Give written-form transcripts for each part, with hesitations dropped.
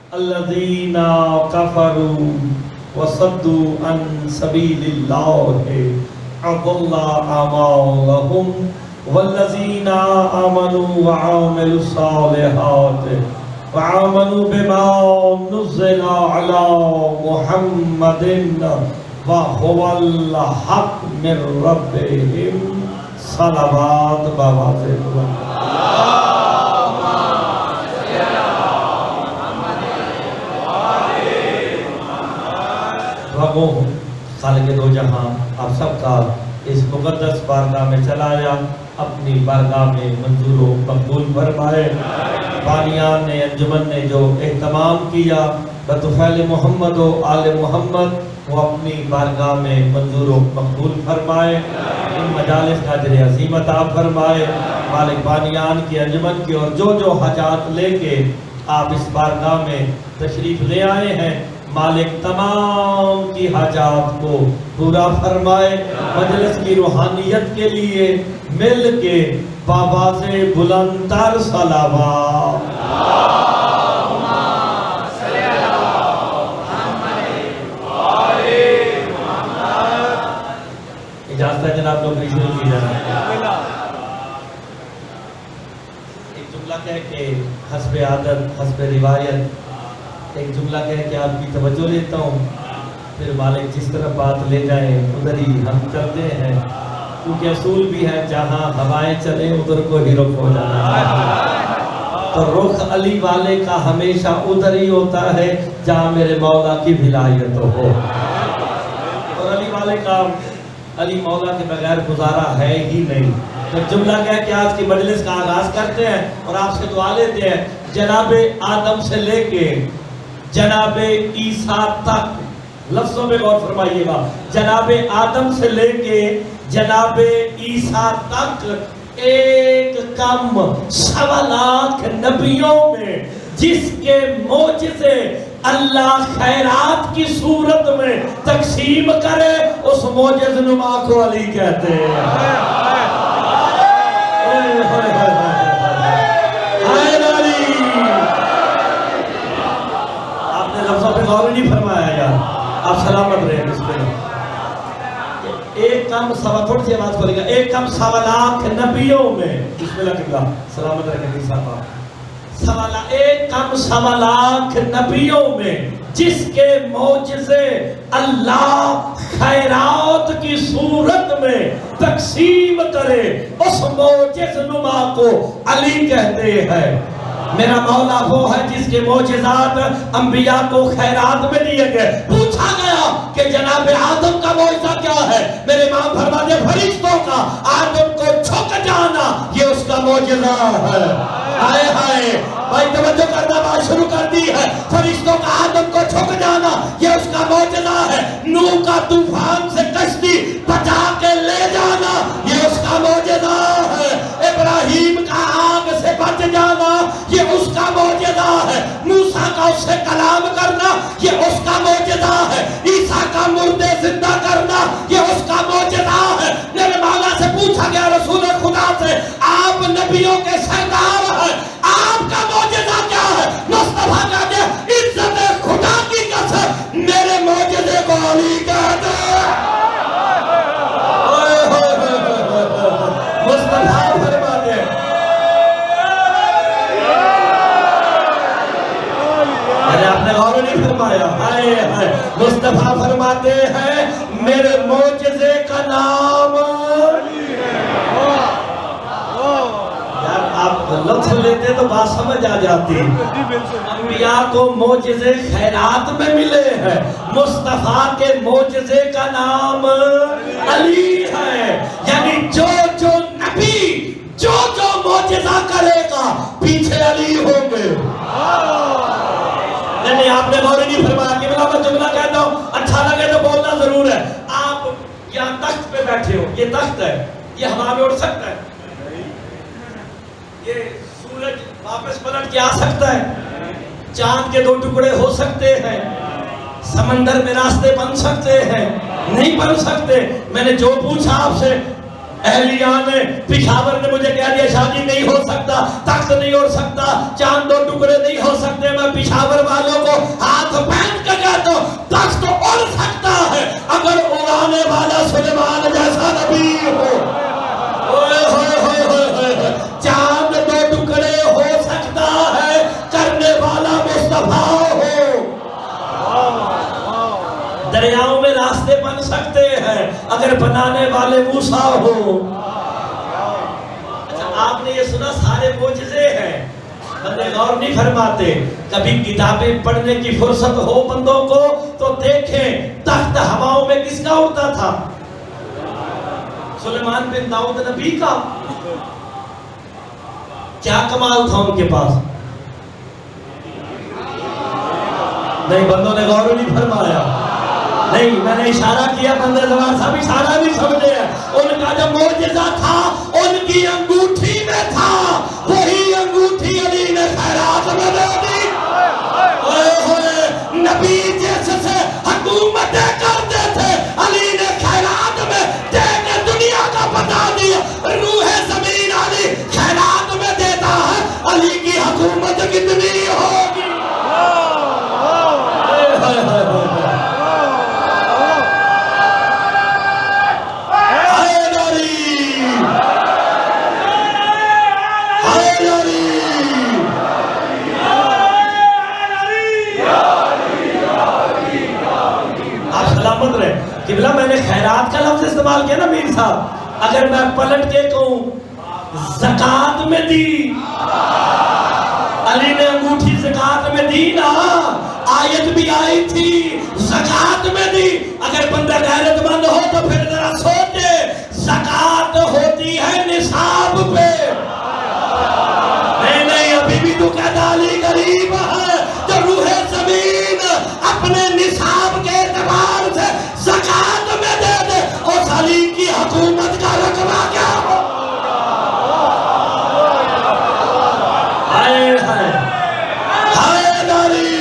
अल्लज़ीना कफ़रू वसद्दू अन सबीलिल्लाहि अदल्ला अमालहुम वल्लज़ीना आमनू व आमिलुस्सालिहात व आमनू बिमा नुज़्ज़िला अला मुहम्मदिन व हुवल हक़ मिर रब्बिहिम सलावत बावाज़े वो खालिक़ दो जहां आप सबका इस मुक़द्दस बारगाह में चलाया, अपनी बारगाह में मंजूर व मकबूल फरमाए। बानियान ने, अंजुमन ने जो एहतमाम किया बतौफ़ील मोहम्मद व आले मोहम्मद, वो अपनी बारगाह में मंजूर व मकबूल फरमाए। इन मजालिस का अजर अज़ीम अता फरमाए। मालिक बानियान की, अंजुमन की और जो जो हाजात लेके आप इस बारगाह में तशरीफ़ ले आए हैं, मालिक तमाम की हाजात को पूरा फरमाए। मजलिस की रूहानियत के लिए मिल के बाबा से बुलंदतर सलावत। इजाज़त है जनाब, लोग शुरू की जाए। एक जुमला कह के हस्बे आदत हस्बे रिवायत एक जुमला कह के आपकी तवज्जो लेता हूँ, फिर मालिक जिस तरफ बात ले जाए उधर ही हम चलते हैं, क्योंकि असूल भी है जहाँ हवाएं चले उधर को ही रुख हो जाना है। तो रुख अली वाले का हमेशा उधर ही होता है जहाँ मेरे मौला की विलायत हो, और अली वाले का अली मौला के बगैर गुजारा है ही नहीं। तो जुमला कह के आज की मजलिस का आगाज करते हैं और आपसे दुआ लेते हैं। जनाबे आदम से लेके जनाबे ईसा तक, लफ्जों में गौर फरमाइएगा, जनाबे आदम से लेके जनाबे ईसा तक एक कम 1.25 लाख नबियों में जिसके मोजिज़े अल्लाह खैरात की सूरत में तकसीम करे, उस मोजिज़ नुमा को अली कहते हैं। गौर नहीं फरमाया यार, आप सलामत रहे। एक कम सवा, थोड़ी सी आवाज खोलेगा, एक कम 1.25 लाख नबियों में, बिस्मिल्लाह सलामत रहे साहब, एक कम 1.25 लाख नबियों में जिसके मौजिज़े अल्लाह खैरात की सूरत में तकसीम करे, उस मौजिज़ नुमा को अली कहते हैं। मेरा मौला वो है जिसके मौजिज़ात अंबिया को खैरात में दिए गए। पूछा गया कि जनाब आदम का मौजिज़ा क्या है, मेरे इमाम फरमाते फरिश्तों का आदम को झुक जाना, ये उसका मौजिज़ा है। हाय हाय भाई, तवज्जो करना, बात शुरू कर दी है। फरिश्तों का आदम को झुक जाना, ये उसका मौजिज़ा है। नूह का तूफान से कश्ती बचा के ले जाना, ये उसका मौजिज़ा है। इब्राहीम का आग से बच जाना, ये उसका मौजिज़ा है। मूसा का उससे कलाम करना, ये उसका मौजिज़ा है। ईसा का मुर्दे जिंदा करना, ये उसका मौजिज़ा है। मेरे मौला से पूछा गया, रसूल खुदा से, आप नबियों के सरदार हैं, आपका मौजिज़ा क्या है? मुस्तफा कहते हैं, इज्जत खुदा की कसम, मेरे मौजिज़े को अली कहते हैं। मुस्तफा फरमाते हैं, अरे आपने गौर नहीं फरमाया, हाय हाय, मुस्तफा फरमाते हैं मेरे मौजिज़े का नाम आप लफ्ज़ लेते तो बात समझ आ जाती। अंबिया को मौजिज़े खैरात में मिले हैं, मुस्तफा के मौजिज़े का नाम अली है। यानी जो जो नबी जो जो मौजिज़ा करेगा पीछे अली होंगे। नहीं, आपने गौर नहीं फरमाया कि मैं जुमला कहता हूँ, अच्छा लगे तो बोलना जरूर है। आप यहाँ तख्त पे बैठे हो, ये तख्त है, ये हवा में उड़ सकता है, ये सूरज वापस पलट के आ सकता है, चांद के 2 टुकड़े हो सकते हैं, समंदर में रास्ते बन सकते हैं, नहीं बन सकते। मैंने जो पूछा आपसे, अहलिया ने, पिशावर ने मुझे कह दिया शादी नहीं हो सकता, तख्त नहीं हो सकता, चांद 2 टुकड़े नहीं हो सकते। मैं पिशावर वालों को दरियाओं में रास्ते बन सकते हैं अगर बनाने वाले मूसा हो। अच्छा, आपने ये सुना सारे मोजज़े हैं, बंदे गौर नहीं फरमाते। कभी किताबें पढ़ने की फुर्सत हो बंदों को तो देखें तख्त हवाओं में किसका उड़ता था? सुलेमान बिन दाऊद नबी का। क्या कमाल था उनके पास? नहीं, बंदों ने गौर नहीं फरमाया। नहीं, मैंने इशारा किया, बंदे जवान साहब इशारा नहीं समझे। उनका जो मोजज़ा था उनकी अंगूठी में था, वही अंगूठी अली ने खैरात में दे दी। ओए होए, नबी जैसे हुकूमतें करते थे, अली ने खैरात में दे के दुनिया का बता दिया। रूह ज़मीन अली खैरात में देता है, अली की हुकूमत कितनी होगी। किबला मैंने खैरात का लफ्ज इस्तेमाल किया ना मीर साहब, अगर मैं पलट के कहूं ज़कात में दी, अली ने अंगूठी ज़कात में दी ना, आयत भी आई थी ज़कात में दी। अगर बंदा गैरतमंद हो तो फिर जरा सोचे, ज़कात होती है निसाब पे। नहीं, अभी भी तू कहता अली गरीब है, तो रूह ज़मीन अपने निसाब के एतबार से ज़कात में दे दे, और अली की हुकूमत का रकबा क्या हो। हाय हाय हाय नारी।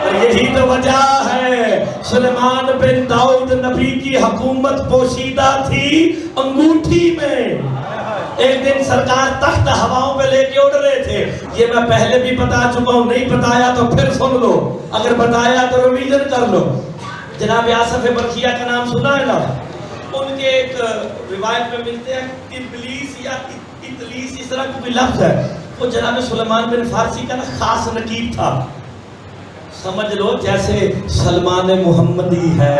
और यही तो वजह है सुलेमान बिन दाऊद नबी की हुकूमत पोशीदा थी अंगूठी में। एक दिन सरकार तख्त हवाओं पे लेके उड़ रहे थे, ये मैं पहले भी बता चुका हूं, नहीं बताया तो फिर सुन लो, अगर बताया तो रिवीजन कर लो। जनाब आसफ बरखिया का नाम सुना है ना? उनके एक रिवायत में मिलते हैं तिबलीस या इतलीस, इस तरह कोई लफ्ज है। वो जनाब सुलेमान बिन फारसी का ना खास नकीब था, समझ लो जैसे सलमान मुहम्मदी है।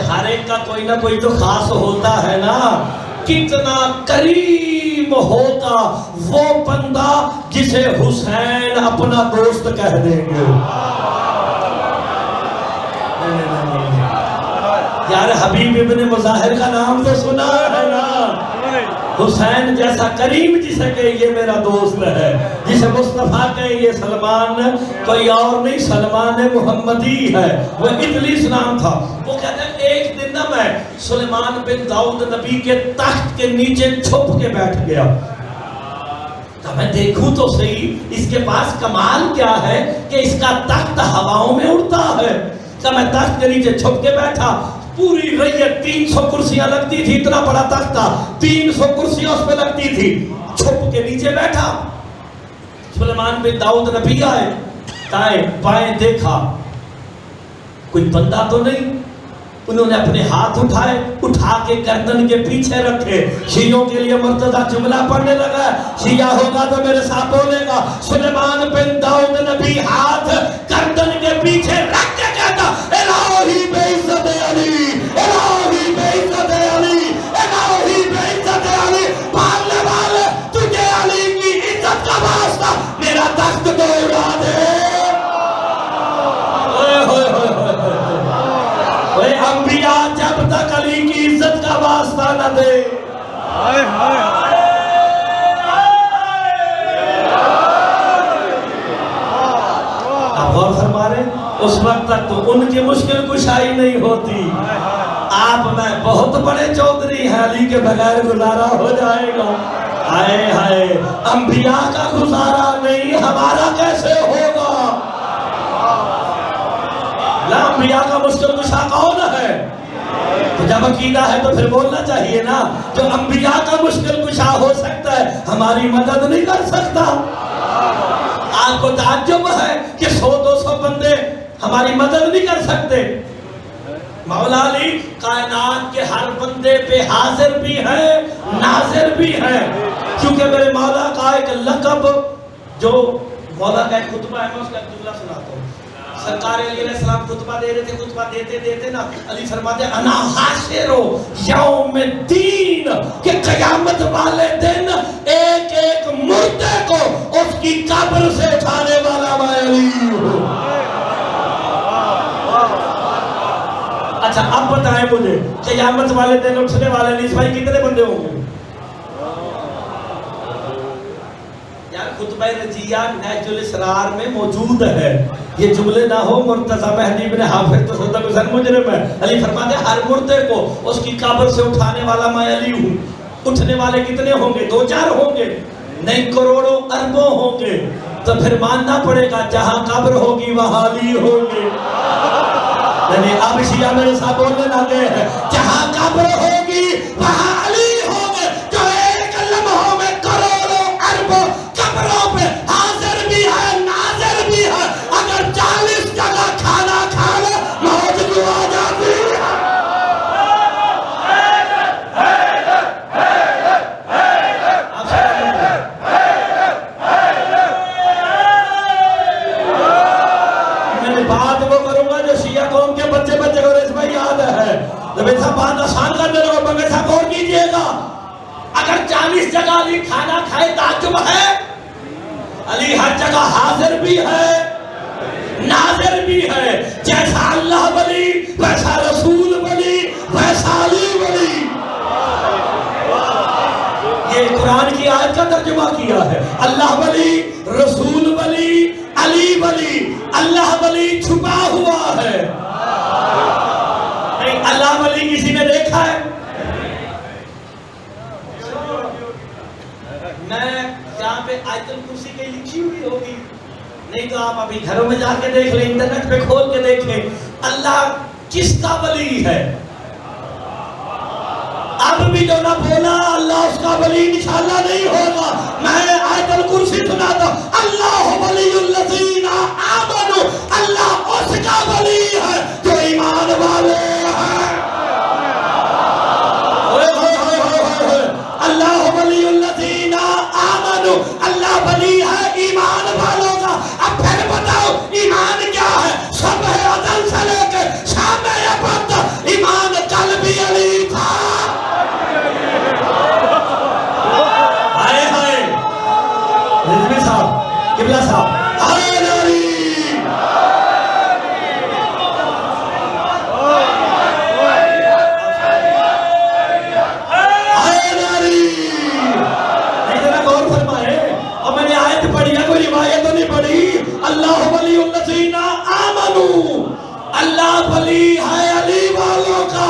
हर एक का कोई ना कोई तो खास होता है ना। कितना करीम होगा वो बंदा जिसे हुसैन अपना दोस्त कह देंगे। यार हबीब इब्ने मुज़ाहिर का नाम तो सुना है ना? हुसैन जैसा करीम जिसे कहे ये मेरा दोस्त है, जिसे मुस्तफा कहे ये सलमान कोई और नहीं, सलमान मुहम्मदी है। वो इतलीस नाम था। वो कहते हैं एक दिन ना मैं सुलेमान बिन दाऊद नबी के तख्त के नीचे छुप के बैठ गया, तो मैं देखूं तो सही इसके पास कमाल क्या है कि इसका तख्त हवाओं में उड़ता है। तो मैं तख्त के नीचे छुप के बैठा, पूरी रैयत 300 कुर्सियां लगती थी, इतना बड़ा तख्त था, 300 कुर्सियां उस पे लगती थी। छुप के नीचे बैठा, सुलेमान बिन दाऊद नबी आए, दाएं बाएं देखा, कोई बंदा तो नहीं। उन्होंने अपने हाथ उठाए, उठा के गर्दन के पीछे रखे। शियों के लिए मुर्तजा जुमला पढ़ने लगा, शिया होगा तो मेरे साथ बोलेगा। सुलेमान बिन दाऊद नबी हाथ गर्दन के पीछे रख के कहता, इलाही बेइज्जत अली, इलाही बेइज्जत अली, इलाही बेइज्जत अली। पालने वाले तुझे अली की इज्जत का वास्ता मेरा तख्त तो उड़ा दे। अंबिया जब तक अली की इज्जत का वास्ता न दे, आप गौर फरमा रहे, उस वक्त तक तो उनकी मुश्किल कुशाई नहीं होती। आप में बहुत बड़े चौधरी हैं, अली के बगैर गुजारा हो जाएगा। हाय हाय, अंबिया का गुजारा नहीं, हमारा कैसे होगा? अंबिया का मुश्किल कुशा कौन है? तो जब अकीदा है तो फिर बोलना चाहिए ना, जो अंबिया का मुश्किल कुशा हो सकता है हमारी मदद नहीं कर सकता। आपको ताज्जुब है कि 100-200 बंदे हमारी मदद नहीं कर सकते। मौला अली कायनात के हर बंदे पे हाजिर भी है, नाजिर भी है, क्योंकि मेरे मौला का एक लक़ब जो मौला का एक खुतबा है, मैं उसका एक जुमला सुनाता हूँ। सरकार अली अलैहिस्सलाम खुतबा दे रहे थे, खुतबा देते देते ना अली फरमाते अना हाशिरो यौमिद्दीन, कि क़यामत वाले दिन एक एक मुर्दे को उसकी कब्र से उठाने वाला मैं अली हूँ। अच्छा अब बताएं मुझे, क़यामत वाले दिन उठने वाले नीस भाई कितने बंदे होंगे? खुतबा रजिया नहजुल इसरार में मौजूद है, ये जुमले ना हो मुर्तज़ा महदी इब्न हाफिज़ तो सदक़ हुसैन मुजरिम है। अली फरमाते हर मुर्दे को उसकी कब्र से उठाने वाला मैं अली हूँ। उठने वाले कितने होंगे? 2-4 होंगे? नहीं, करोड़ों अरबों होंगे। तो फिर मानना पड़ेगा जहाँ कब्र होगी वहाँ अली होंगे। यानी अब शिया मेरे साथ बोलने लगे हैं, जहाँ कब्र होगी वहाँ अली होंगे। जो एक लम्हों में करोड़ों अरबों कब्रों पे हाजिर भी है, नाजिर भी है। अगर 40 जगह खाना खा ले मौत को आ जाती है। मैं बात वो करूंगा जो शिया कौम के बच्चे बच्चे को इसमें याद है। जब ऐसा बात आसान करने लगो मगर ऐसा गौर कीजिएगा, अगर 40 जगह अली खाना खाए ताज्जुब है, अली हर जगह हाजिर भी है, नाजिर भी है। जैसा अल्लाह वली वैसा रसूल वली वैसा अली वली। ये कुरान की आयत का तर्जुमा किया है। अल्लाह वली, रसूल वली, अली वली। अल्लाह वली छुपा हुआ है, नहीं अल्लाह वली किसी ने देखा है? मैं यहाँ पे आयतुल कुर्सी की लिखी हुई होगी, नहीं तो आप अभी घरों में जाके देख लें, इंटरनेट पे खोल के देख लें, अल्लाह किसका वली है। अब भी जो ना बोला अल्लाह उसका वली इंशाअल्लाह नहीं होगा। मैं आयतुल कुर्सी सुनाता, अल्लाह वलियुल्लज़ीना आमनू, अल्लाह उसका वली है जो ईमान वाले हैं। अल्लाह वलियुल्लज़ीना आमनू, अल्लाह वली है ईमान वालों का। अब फिर बताओ ईमान क्या है? सब है अज़ल से लेकर शाम अबद तक ईमान कल्बी अली था। हाय हाय रिजवी साहब, किबला साहब, हाय नारी अल्लाह वलियुल्लज़ीना आमनू, अल्लाह वली है अली वालों का।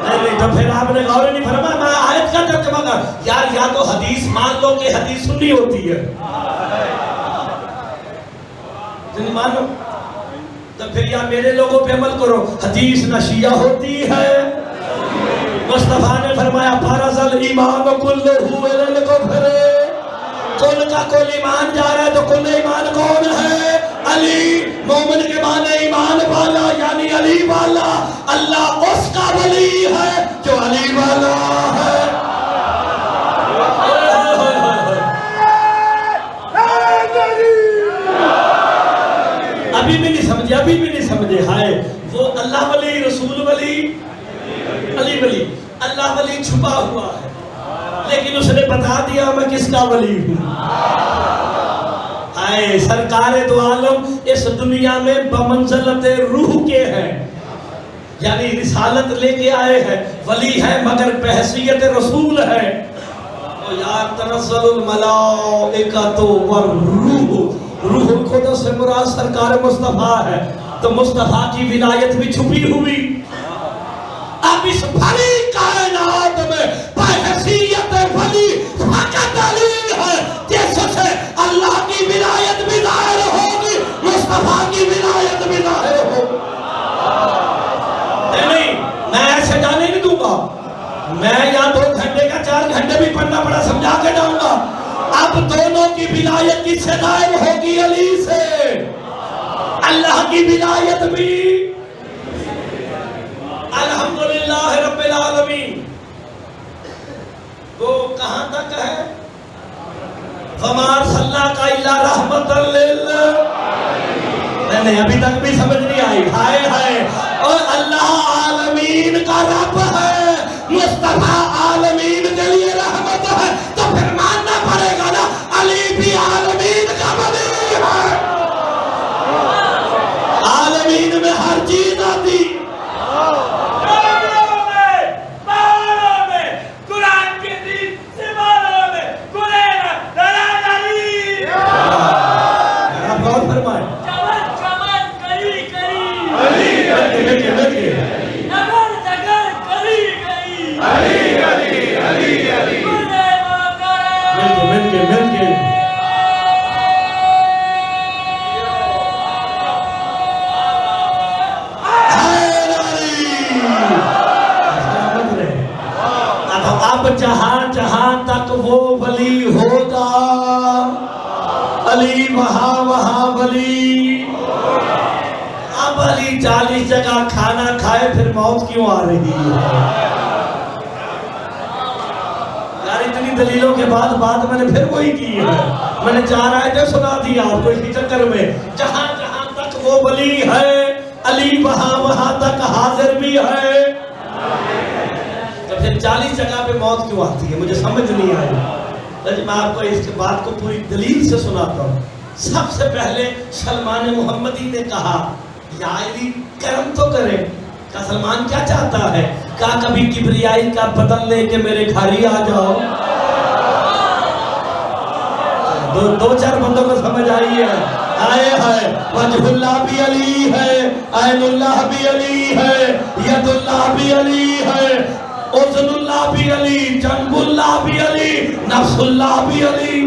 नहीं तो फिर आपने गौर नहीं फरमाया, मैं आयत का तर्जुमा कर यार, या तो हदीस मान लो कि हदीस सुन्नी होती है, नहीं मानो तो फिर या मेरे लोगों पे अमल करो, हदीस ना शिया होती है। मुस्तफा ने फरमाया फरज़ल ईमान कुल्लुहु इलल कुफ्र, कुल का कुल ईमान जा रहा है तो कुल ईमान कौन है? अली। मोमिन के माने ईमान वाला यानी अली वाला। अल्लाह उसका वली है जो अली वाला है। अभी भी नहीं समझे, अभी भी नहीं समझे। हाय वो अल्लाह वली, रसूल वली, अली वली। अल्लाह वली छुपा हुआ है लेकिन उसने बता दिया मैं किसका वली हूँ। आए सरकारे दो आलम इस दुनिया में बमंज़लत रूह के हैं, यानी रिसालत लेके आए हैं, वली है मगर बहैसियत रसूल है। तो यार तनज़्ज़लुल मलाइकतु वरूह, रूहुल कुद्स से मुराद सरकार मुस्तफा है, तो मुस्तफा की विलायत भी छुपी हुई। अब इस भरी कायनात में बहैसियत वली फकत अली है, जिससे अल्लाह की विलायत भी ज़ाहिर होगी, मुस्तफा की विलायत भी ज़ाहिर होगी। नहीं मैं ऐसे जाने नहीं दूंगा, मैं यहाँ 2 घंटे का 4 घंटे भी पढ़ना पड़ा समझा के जाऊंगा। अब दोनों की विलायत किससे ज़ाहिर होगी? अली से। अल्लाह की विलायत भी अल्हम्दुलिल्लाह रब्बिल आलमीन। तक है। फमार सल्ला का इल्ला रहमतल लिल, नहीं अभी तक भी समझ नहीं आई। हाय हाय, और अल्लाह आलमीन का रब है, मुस्तफा आलमीन के लिए रहमत है, तो फिर मानना पड़ेगा ना अली भी आलमीन का वली है। आलमीन में हर चीज आती। जहां जहां तक वो वली होगा, अली वहां वहां वली। अब अली 40 जगह खाना खाए, फिर मौत क्यों आ रही है यार? इतनी दलीलों के बाद बात मैंने फिर वही की है। मैंने 4 आयतें सुना दी आपको इसी चक्कर में। जहां जहां तक वो वली है, अली वहां वहां तक हाजिर भी है। फिर 40 जगह पे मौत क्यों आती है? मुझे समझ नहीं आई। तो मैं आपको इस बात को पूरी दलील से सुनाता हूँ। सबसे पहले सलमान मोहम्मदी ने कहा, या अली कर्म तो करें। का सलमान क्या चाहता है? कहा कभी किबरियाई का बदन लेके मेरे घर ही आ जाओ। दो चार बंदों को समझ आई है। आए है वजहुल्लाह भी अली है, ऐनुल्लाह भी अली है, यदुल्लाह भी अली है, उज़नुल्लाह भी अली, जन्बुल्लाह भी अली, नफ्सुल्लाह भी अली।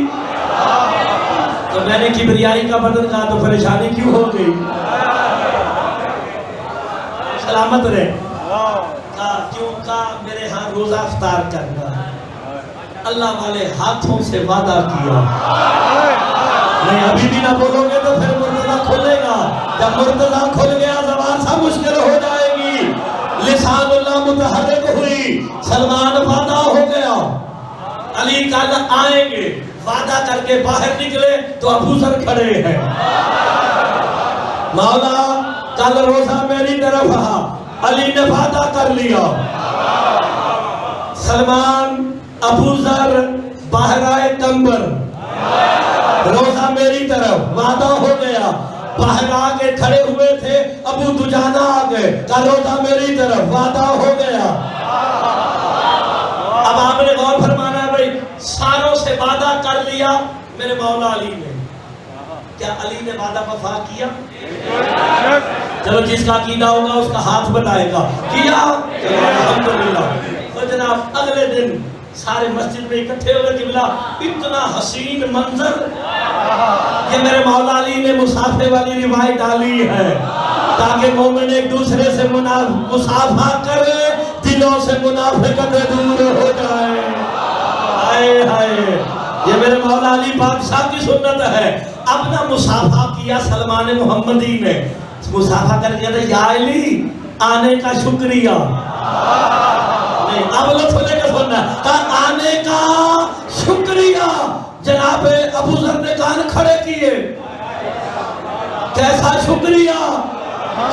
तो मैंने किबरियाई का बदन कहा तो परेशानी क्यों हो गई? सलामत रहे। क्यों का मेरे यहाँ रोजा इफ्तार करना, अल्लाह वाले हाथों से वादा किया। नहीं अभी भी ना बोलोगे तो फिर मुर्तजा खुलेगा। जब मुर्तजा खुल गया ज़बान सब मुश्किल हो जाएगी। लिसानुल्लाह मुतहर्रिक हुई, सलमान वादा हो गया, अली कल आएंगे। वादा करके बाहर निकले तो अबू जर खड़े हैं। मौला कल रोजा मेरी तरफ आ। अली ने वादा कर लिया। सलमान अबू जर बाहर आए, कंबर रोजा मेरी तरफ, वादा हो गया। बाहर आके खड़े हुए थे, अबू दुजाना आ गए, रोजा मेरी तरफ, वादा हो गया। अब आपने गौर फरमाना है भाई, सारों से वादा कर लिया मेरे मौला अली ने। क्या अली ने वादा वफा किया? चलो जिसका अकीदा होगा उसका हाथ बताएगा। किया? चलो अल्हम्दुलिल्लाह। तो जनाब अगले दिन सारे मस्जिद में इकट्ठे हो गए। किबला इतना हसीन मंजर, ये मेरे मौला अली ने मुसाफे वाली रिवायत डाली है ताकि मोमिन एक दूसरे से मुसाफा करे, दिलों से मुनाफिकत दूर हो जाए। हाय हाय, ये मेरे मौला अली बादशाह की सुन्नत है। अपना मुसाफा किया सलमान मोहम्मदी ने, मुसाफा करके कहते या अली आने का शुक्रिया। नहीं अब लोग लेकर सुनना का आने का शुक्रिया। जनाब अबू जर ने कान खड़े किए, कैसा शुक्रिया?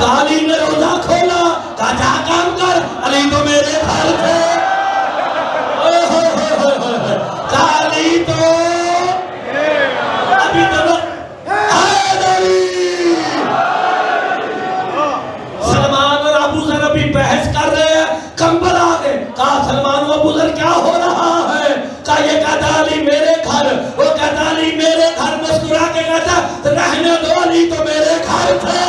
अली ने रोजा खोला, कहा काम कर, अली तो मेरे घर थे। अली तो अभी तो सलमान और अबू जर अभी बहस कर रहे हैं, कंबल आ गए। कहा सलमान अबू जर क्या हो रहा है? कहा ये कहता अली मेरे घर, वो कहता अली मेरे घर। मुस्कुरा के कहता रहने दो, अली तो मेरे घर थे।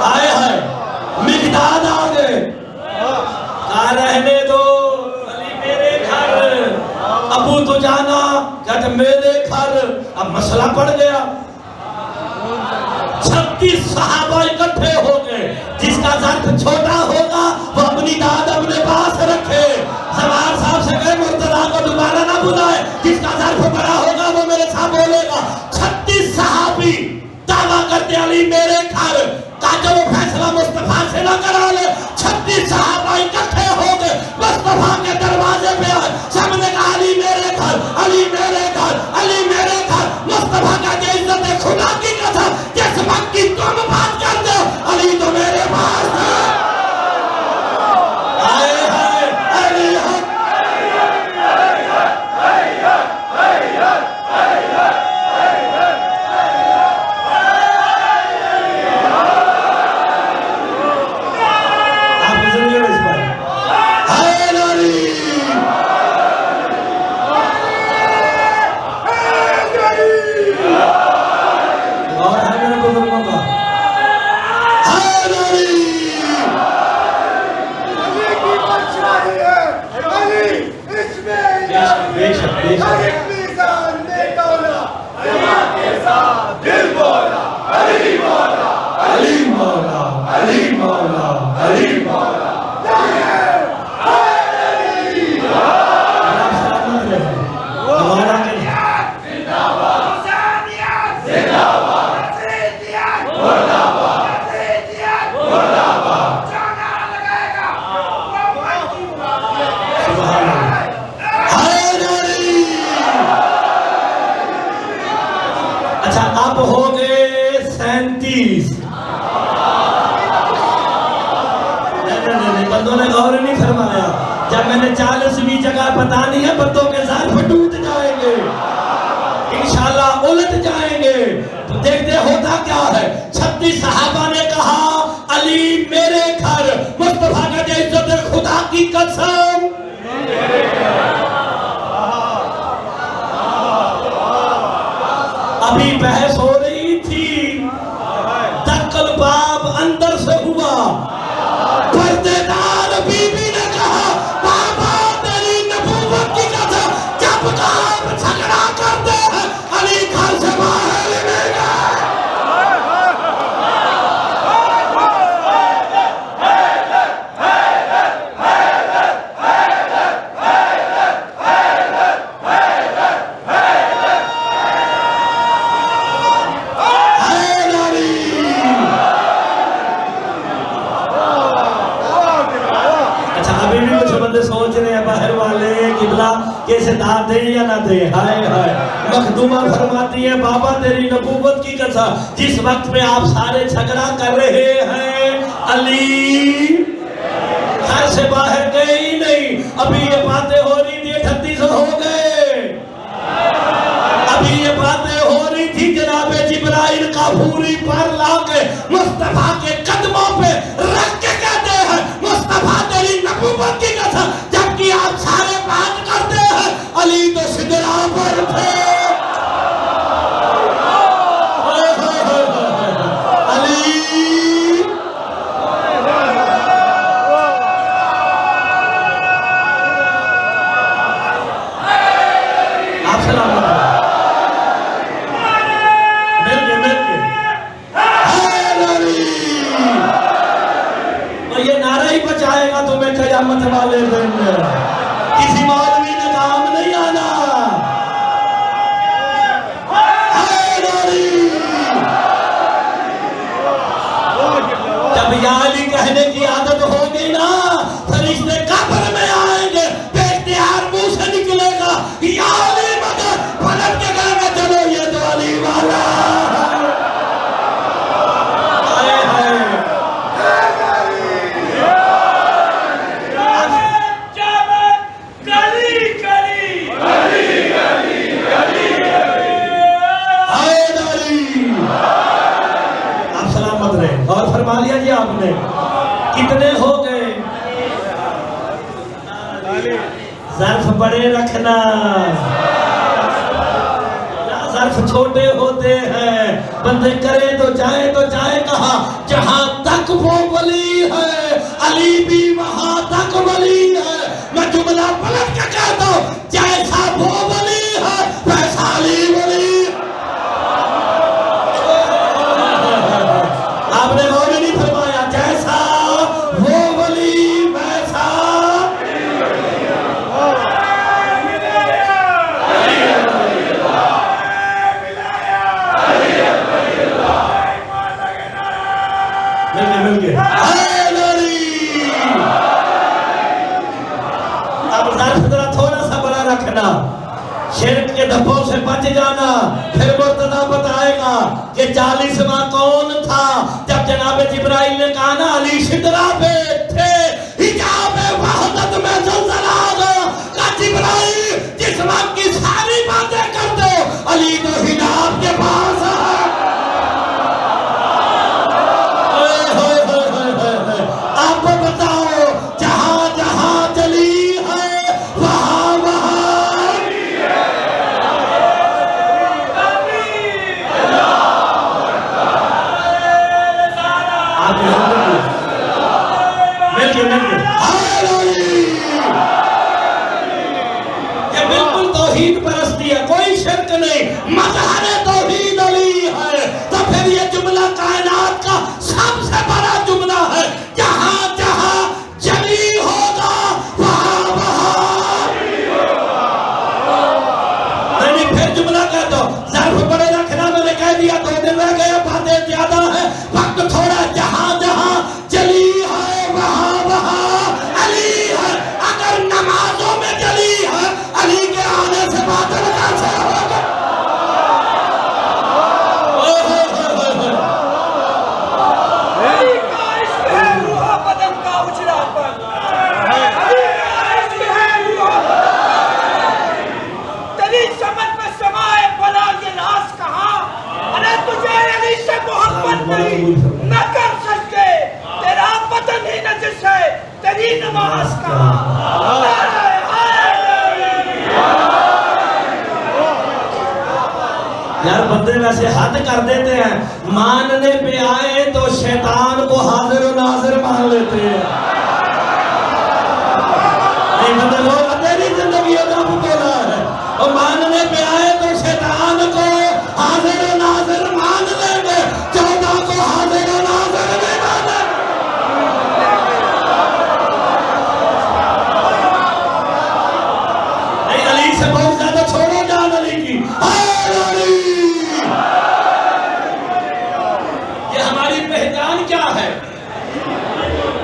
आए है मिकदाद आ गए, कहा रहने दो, अली मेरे घर। अबू तो जाना कहते मेरे घर। अब मसला पड़ गया। 36 सहाबा इकट्ठे हो गए। जिसका ज़र्फ छोटा होगा वो अपनी दाद अपने पास रखे। सवार साहब से कहे मुर्तजा को दोबारा ना बुलाए। जिसका ज़र्फ बड़ा होगा वो मेरे साथ बोलेगा। 36 सहाबी दावा करते अली मेरे घर का, जो फैसला मुस्तफा से ना करा ले। 36 सहाबा इकट्ठे हो गए, मुस्तफा मुस्तफा के दरवाजे पे आए, सबने कहा अली मेरे घर, अली मेरे घर, अली मेरे घर। मुस्तफा का जो इज्जत है खुदा की कसम, जिस वक्त की तुम बात करते हो अली तो मेरे पास है। आए हाय अली हक, आपकी जिंदगी में इस पर हाय अली और है मेरे बुजुर्गों का हाय अली। बेशक बेशक अली मौला, अली मौला, अली मौला, अली मौला। आप सलामत रहे। दोबारा के सुभान अल्लाह। हाय अली। अच्छा अब हो गए 37। नहीं, बंदों ने गौर नहीं फरमाया। जब मैंने 40वीं जगह बतानी है, बंदों के ज़र्फ टूट जाएंगे, इंशाल्लाह उलट जाएंगे। तो देखते होता क्या है। 36 सहाबा ने कहा अली मेरे घर, मुस्तफा का जो इज्जत है खुदा की कसम। अभी बहस हो रही थी, दक्कल बाब अंदर से हुआ, पर्देदार बीबी ने कहा बाबा तेरी नबूवत की कसम, जब आप झगड़ा करते हैं अली घर से बाहर निकलेगा। सोच रहे हैं बाहर वाले किबला कैसे दाद दे या ना दे। हाय हाय मखदूमा फरमाती है बाबा तेरी नबूवत की कसम, जिस वक्त पे आप सारे झगड़ा कर रहे हैं अली घर से बाहर गए ही नहीं। अभी ये बातें हो रही थी 38 हो गए। अभी ये बातें हो रही थी जनाबे जिब्राइल काफूरी पर लाके मुस्तफा के कदमों पे रख के कहते हैं मुस्तफा तेरी नबूवत की कसम, जबकि आप सारे बात करते हैं अली तो सिदरा पर थे। अली आप सलामत मिल गए। और ये नारा ही बचाएगा तुम्हें कयामत वाले दिन। किसी मौलवी ने काम नहीं आना। जब या अली कहने की आदत हो गई ना, फरिश्ते कब्र में आएंगे, बेख्तियार मुंह से निकलेगा या अली, मगर पलट के कहेंगे चलो ये तो अली वाला। और फरमा लिया जी आपने। कितने हो गए? ज़र्फ बड़े रखना, ज़र्फ छोटे होते हैं। बंदे करे तो जाए कहा, जहां तक वो वली है अली भी वहां तक वली है। मैं जुमला पलट के कहता हूं, जैसा वो वली है वैसा अली वली। आपने गौर नहीं फरमाया, जैसा वो वली वैसा। मिल गए। करना, शिर्क के धब्बों से बच जाना। फिर मुर्तजा बताएगा कि 40वां कौन था जब जनाब जिब्राइल ने कहा ना अली शिदरा पे थे, हिजाब वहदत में ज़लज़ला आ गया। कहा जिब्राइल जिस वक्त की सारी बातें कर दो, अली तो हिजाब के पास है। आप बताओ जहां जहां जली है वहां वहां ये बिल्कुल तौहीद परस्ती है, कोई शिर्क नहीं, मज़हर तौहीद अली है। तो फिर ये जुमला कायनात का सबसे बड़ा जुमला है, जहां जहां जली होगा वहां वहां नहीं। फिर जुमला कह दो, ज़र्फ बड़े रखना, मैंने कह दिया 2 दिन रह गए, बातें ज्यादा है, वक्त थोड़ा। जहां जहां जली है वहां वहां अली है। अगर नमाजों में जली है, अली के आने से बादल कैसे होगा? न कर सकते, तेरा वतन ही नजिस है, तेरी नमाज कहाँ? यार बंदे वैसे हद कर देते हैं, मानने पे आए तो शैतान को हाजिर और नाजिर मान लेते हैं। नहीं बंदे लोग तेरी जिंदगी अदब बोला है, और मानने पे आए तो शैतान को हाजिर और नाजिर मान लेंगे, 14 को हाजिर और नाजिर नहीं माने। नहीं अली से बहुत ज्यादा छोड़ो जान अली की। ये हमारी पहचान क्या है,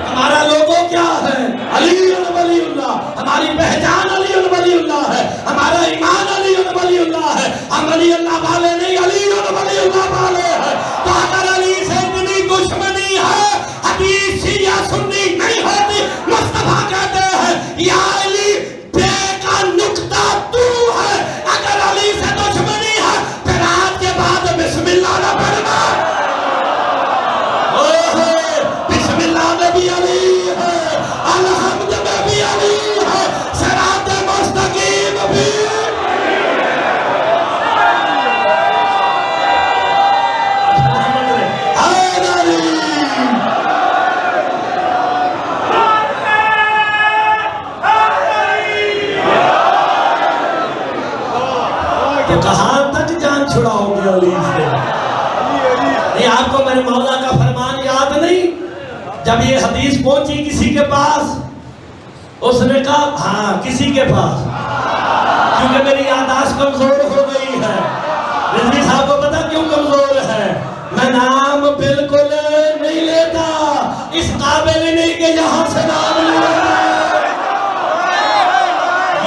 हमारा लोगो क्या है? अली वलीउल्लाह। हमारी पहचान अली वलीउल्लाह है, हमारा ईमान अली वलीउल्लाह है। हम अली अल्लाह वाले नहीं, अली वलीउल्लाह वाले हैं। तो अगर अली से इतनी दुश्मनी है, हदीस या सुन्नी नहीं होती। मुस्तफा कहते हैं या अली बेका नुक्ता तू है। अगर अली से दुश्मनी है, फिर आज के बाद बिस्मिल्लाह ना पढ़ना। बिस्मिल्लाह में भी अली है, अलहम्द में भी अली है, सिरात मुस्तकीम भी। तो कहां तक जान छुड़ाओगे अली से? नहीं आपको मेरे मौला का फरमान याद नहीं? जब ये हदीस पहुंची किसी के पास, उसने कहा हाँ किसी के पास, क्योंकि मेरी याददाश्त कमजोर हो गई है। रिजवी साहब को पता क्यों कमजोर है? मैं नाम बिल्कुल नहीं लेता, इस काबिल ही नहीं कि यहां से नाम लेता।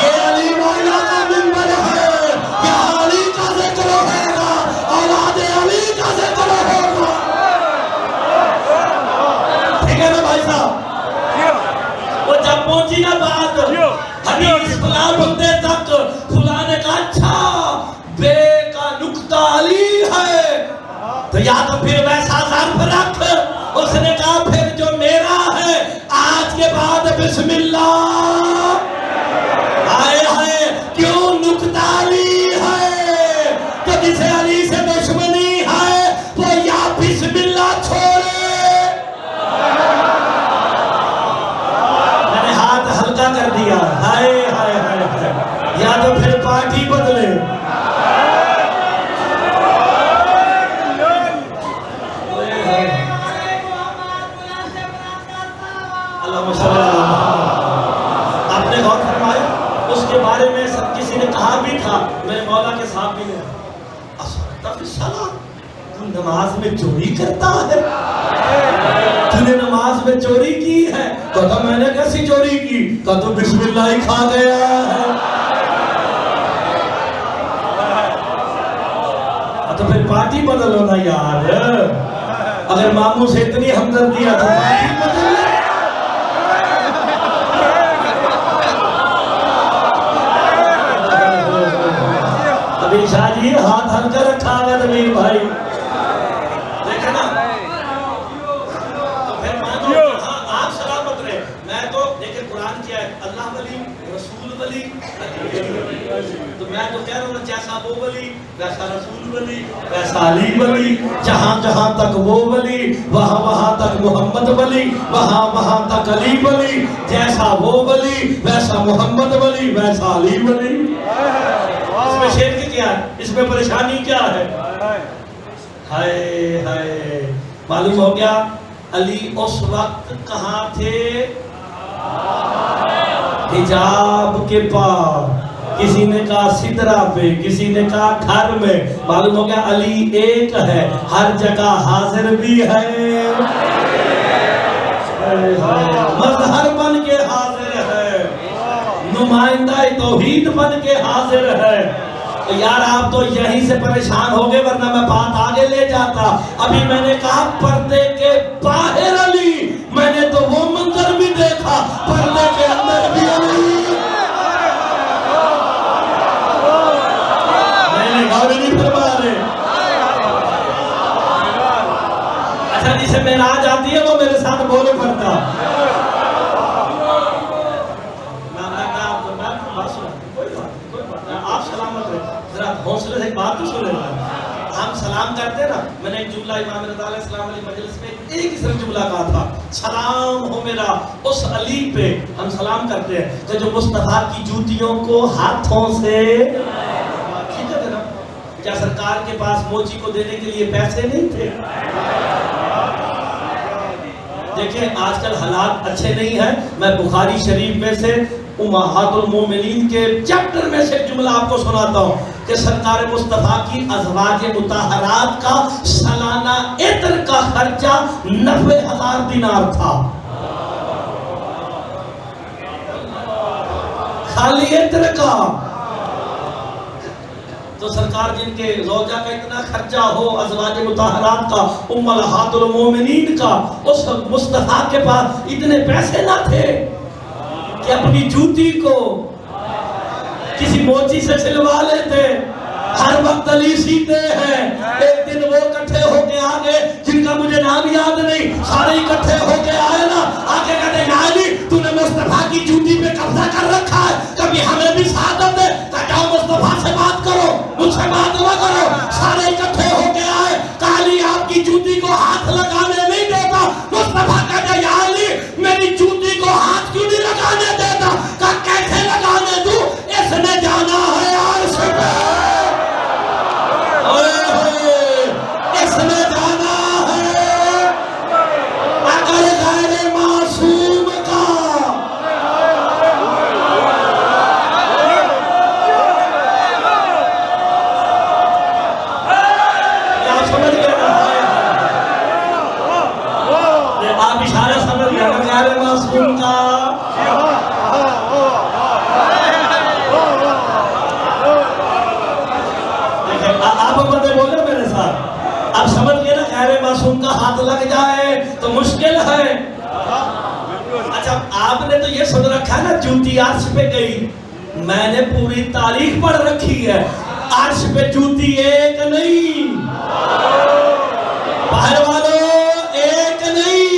ये अली मौला का मिंबर है, यहाँ अली का जिक्र होगा, औलाद अली का जिक्र होगा। ठीक है ना भाई साहब? वो जब पहुंची ना बात हदीस फलां बंदे तक, फलां ने कहा अच्छा बे का नुक्ता अली है, तो या तो फिर वैसा ज़र्फ रख। उसने कहा फिर जो मेरा है आज के बाद बिस्मिल्लाह। आए है क्यों नुक्ता अली है? तो जिसे अली से दुश्मनी है वो या बिस्मिल्लाह छोड़े। मैंने हाथ हल्का कर दिया, हाय हाय हाय हाय, या तो फिर पार्टी बदले। आपने गौर फरमाया उसके बारे में, सब किसी ने कहा भी था, मेरे मौला के साथ भी ने, तू नमाज में चोरी करता है, तूने नमाज में चोरी की है? तो मैंने कैसी चोरी की? तो बिस्मिल्लाह ही खा गया है। तो फिर पार्टी बदलो ना यार। अगर मामू से इतनी हमदर्दी है तो पार्टी बदल लो। अभी शाह जी हाथ हल्का रखा है नवीर भाई, देखा ना। तो फिर मानो हाँ आप सलामत रहे। मैं तो देखिए कुरान क्या है, अल्लाह वली, रसूल वली, तो मैं तो कह रहा हूँ जैसा वो वली वैसा रसूल वली वैसा अली वली, जहाँ जहाँ तक वो वली वहाँ वहाँ तक मोहम्मद वली, वहाँ वहाँ तक अली वली, जैसा वो वली वैसा मोहम्मद वली वैसा अली वली। इसमें शेर की क्या है, इसमें परेशानी क्या है? हाय हाय, मालूम हो गया अली उस वक्त कहाँ थे? हिजाब के पास, किसी ने कहा सिदरा पे, किसी ने कहा घर में। मालूम हो गया अली एक है, हर जगह हाजिर भी है, मजहर बन के हाजिर है, नुमाइंदा तौहीद बन के हाजिर है। तो यार आप तो यहीं से परेशान हो गए, वरना मैं बात आगे ले जाता। अभी मैंने कहा पर्दे के बाहर अली, मैंने तो वो मंजर भी देखा, पर्दे के अंदर भी अली। नहीं फरमा रहे। अच्छा जिसे मेराज आती है वो मेरे साथ बोले पड़ता। आप सलामत रहे, जरा हौसले से बात तो सुने। हम सलाम करते हैं ना, मैंने एक जुमला इमाम रज़ा अलैहिस्सलाम वाली मजलिस में एक ही सिर्फ जुमला कहा था, सलाम हो मेरा उस अली पे। हम सलाम करते हैं कि जो मुस्तफा की जूतियों को हाथों से, ठीक है ना? क्या सरकार के पास मोची को देने के लिए पैसे नहीं थे? देखिए आजकल हालात अच्छे नहीं है। मैं बुखारी शरीफ में से उम्महातुल मोमिनीन के चैप्टर में से जुमला आपको सुनाता हूँ कि सरकार मुस्तफा की अज़वाज मुताहरात का सालाना इत्र का खर्चा 90,000 दिनार था। खाली इत्र का। तो सरकार जिनके ज़ौजा का इतना खर्चा हो, अज़वाज मुताहरात का, उम्महातुल मोमिनीन का, उस मुस्तफा के पास इतने पैसे ना थे कि अपनी जूती को किसी मोची से सिलवा लेते। हर वक्त अली सीते हैं। एक दिन वो इकट्ठे होके आ गए जिनका मुझे नाम याद नहीं, सारे इकट्ठे होके आए ना, आके कहते या अली तूने मुस्तफा की जूती पे कब्जा कर रखा है, कभी हमें भी सादत दे। जाओ मुस्तफा से बात करो, मुझसे बात ना करो। सारे इकट्ठे होके आए, काली आपकी जूती को हाथ लगाने नहीं देता। मुस्तफा कहते या अली मेरी जूती को हाथ क्यों नहीं लगाने देता? का कैसे लगाने दूं? इसने जाना है अर्श पे, इसने जाना है अगर गैर मासूम का। क्या समझ गए? आप इशारा समझ गए ना, गैर मासूम का। आप बंदे बोले मेरे साथ, आप समझ गए ना, गैर मासूम का हाथ लग जाए तो मुश्किल है। अच्छा आपने तो ये सुन रखा है ना जूती अर्श पे गई। मैंने पूरी तारीख पढ़ रखी है, अर्श पे जूती एक नहीं, बाहर वालों एक नहीं,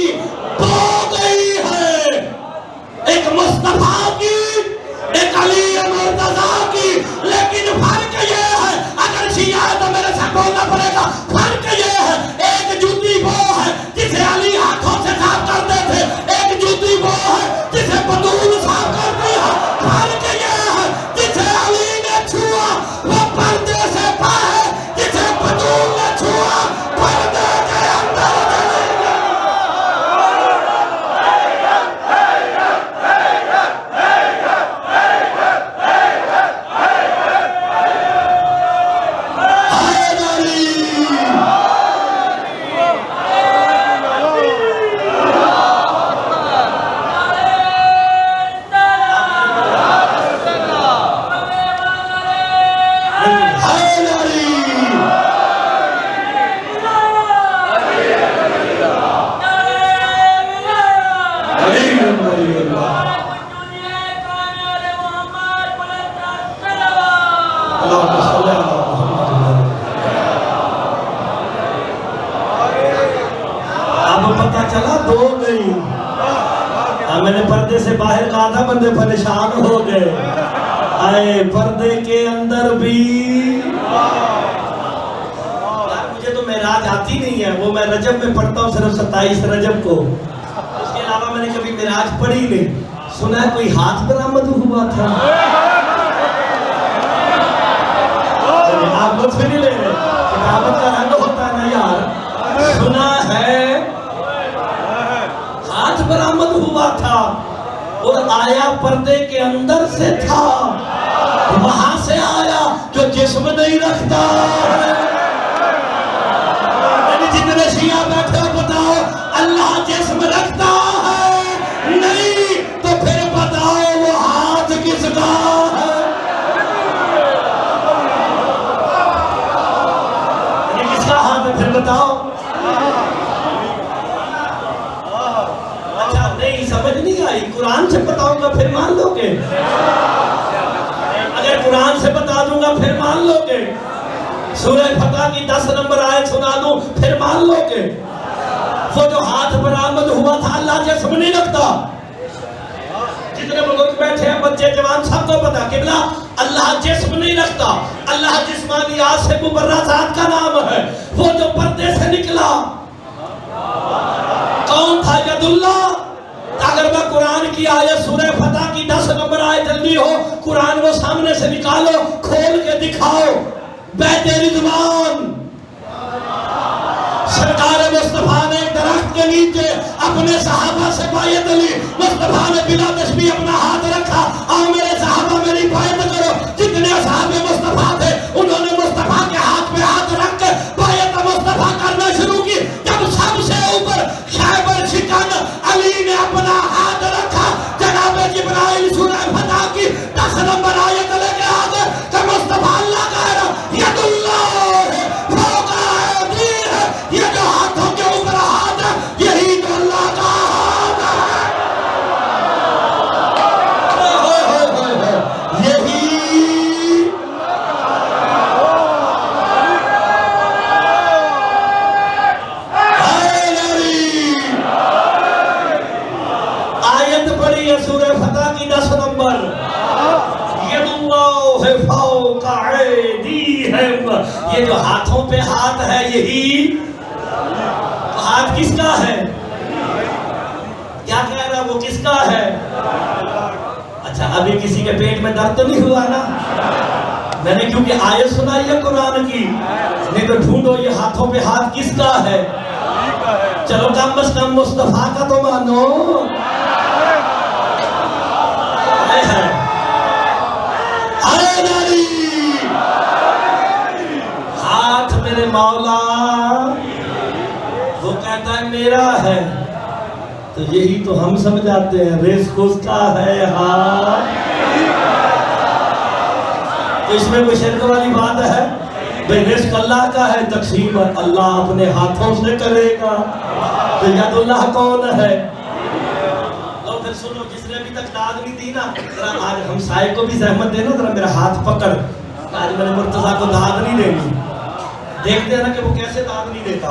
दो गई है। एक मुस्तफा की, एक अली मुर्तजा की। लेकिन फर्क ये है, अगर शिया है तो मेरे साथ बोलना पड़ेगा, फर्क ये है एक जूती वो है जिसे अली हाथों से साफ करते थे, एक जूती वो है जिसे बतूल साफ करती है। फर्क ये है जिसे अली ने छुआ वो पर्दे से बाहर, जिसे बतूल ने छुआ पर्दे के अंदर। चला, 2 गई। मैंने पर्दे से बाहर कहा था, बंदे परेशान हो गए। आए पर्दे के अंदर भी यार, मुझे तो मेराज आती नहीं है, वो मैं रजब में पढ़ता हूँ, सिर्फ 27 रजब को। उसके अलावा मैंने कभी मेराज पढ़ी नहीं। सुना है कोई हाथ बरामद हुआ था। आप मुझसे नहीं ले रहे, किताबत का रंग होता है ना यार। सुना है हाथ बरामद हुआ था और आया पर्दे के अंदर से था, वहां से आया जो जिस्म नहीं रखता। जितने शिया बैठे हो बताओ, अल्लाह जिस्म रखता है? नहीं तो फिर बताओ वो हाथ किसका है? ये किसका हाथ है फिर बताओ? अच्छा नहीं समझ नहीं आई, कुरान से बताऊंगा फिर मान लोगे? अगर कुरान से बता दूंगा फिर मान लोगे? सूरह फतह की 10 नंबर आयत सुना दूं फिर मान लोगे? वो जो हाथ बरामद हुआ था, अल्लाह जिस्म नहीं रखता। जितने बुजुर्ग बैठे हैं, बच्चे जवान, सबको पता किबला अल्लाह जिस्म नहीं रखता। अल्लाह जिस्मानियात से मुबर्रा ज़ात का नाम है। वो जो पर्दे से निकला कौन था? यदुल्लाह। अगर मैं कुरान की आयत सूरह फतह की 10 नंबर आयत जल्दी हो, कुरान वो सामने से निकालो, खोल के दिखाओ। बैते रिजवान सरकार मुस्तफा ने दरख्त के नीचे अपने सहाबा से बायत ली। मुस्तफा ने बिला तशबीह अपना हाथ रखा, आओ मेरे सहाबा मेरी बायत करो। जितने सहाबे मुस्तफा थे उन्होंने मुस्तफा के हाथ पे हाथ रख के बायत मुस्तफा करना शुरू की। जब सबसे ऊपर खैबर शिकन अली ने अपना हाथ रखा, जनाब जिब्राइल सूरह फतह की 10 नंबर आयत लेके आ गए कि मुस्तफा अल्लाह का ये जो हाथों के ऊपर हाथ है, यही तो अल्लाह का हाथ है। यही आयत पढ़ी है सूरह फतह की 10 नंबर। ये जो हाथों पे हाथ है, यही हाथ किसका है? क्या कह रहा, वो किसका है? अच्छा अभी किसी के पेट में दर्द तो नहीं हुआ ना? मैंने क्योंकि आयत सुनाई है कुरान की। नहीं तो ढूंढो ये हाथों पे हाथ किसका है। चलो कम से कम मुस्तफा का तो मानो। हाथ मेरे मौला, वो कहता है मेरा है, तो यही तो हम समझाते हैं रिस्क उसका है हाथ। तो इसमें कोई शिर्क वाली बात है? भाई रिस्क अल्लाह का है, तकसीम अल्लाह अपने हाथों से करेगा। तो यदुल्लाह कौन है? तो फिर सुनो, जिसने अभी तक दाद नहीं दी ना, जरा आज हम साहिब को भी जहमत देना, जरा मेरा हाथ पकड़। आज मैंने मुर्तजा को दाद नहीं देनी, देखते हैं ना कि वो कैसे दाद नहीं देता।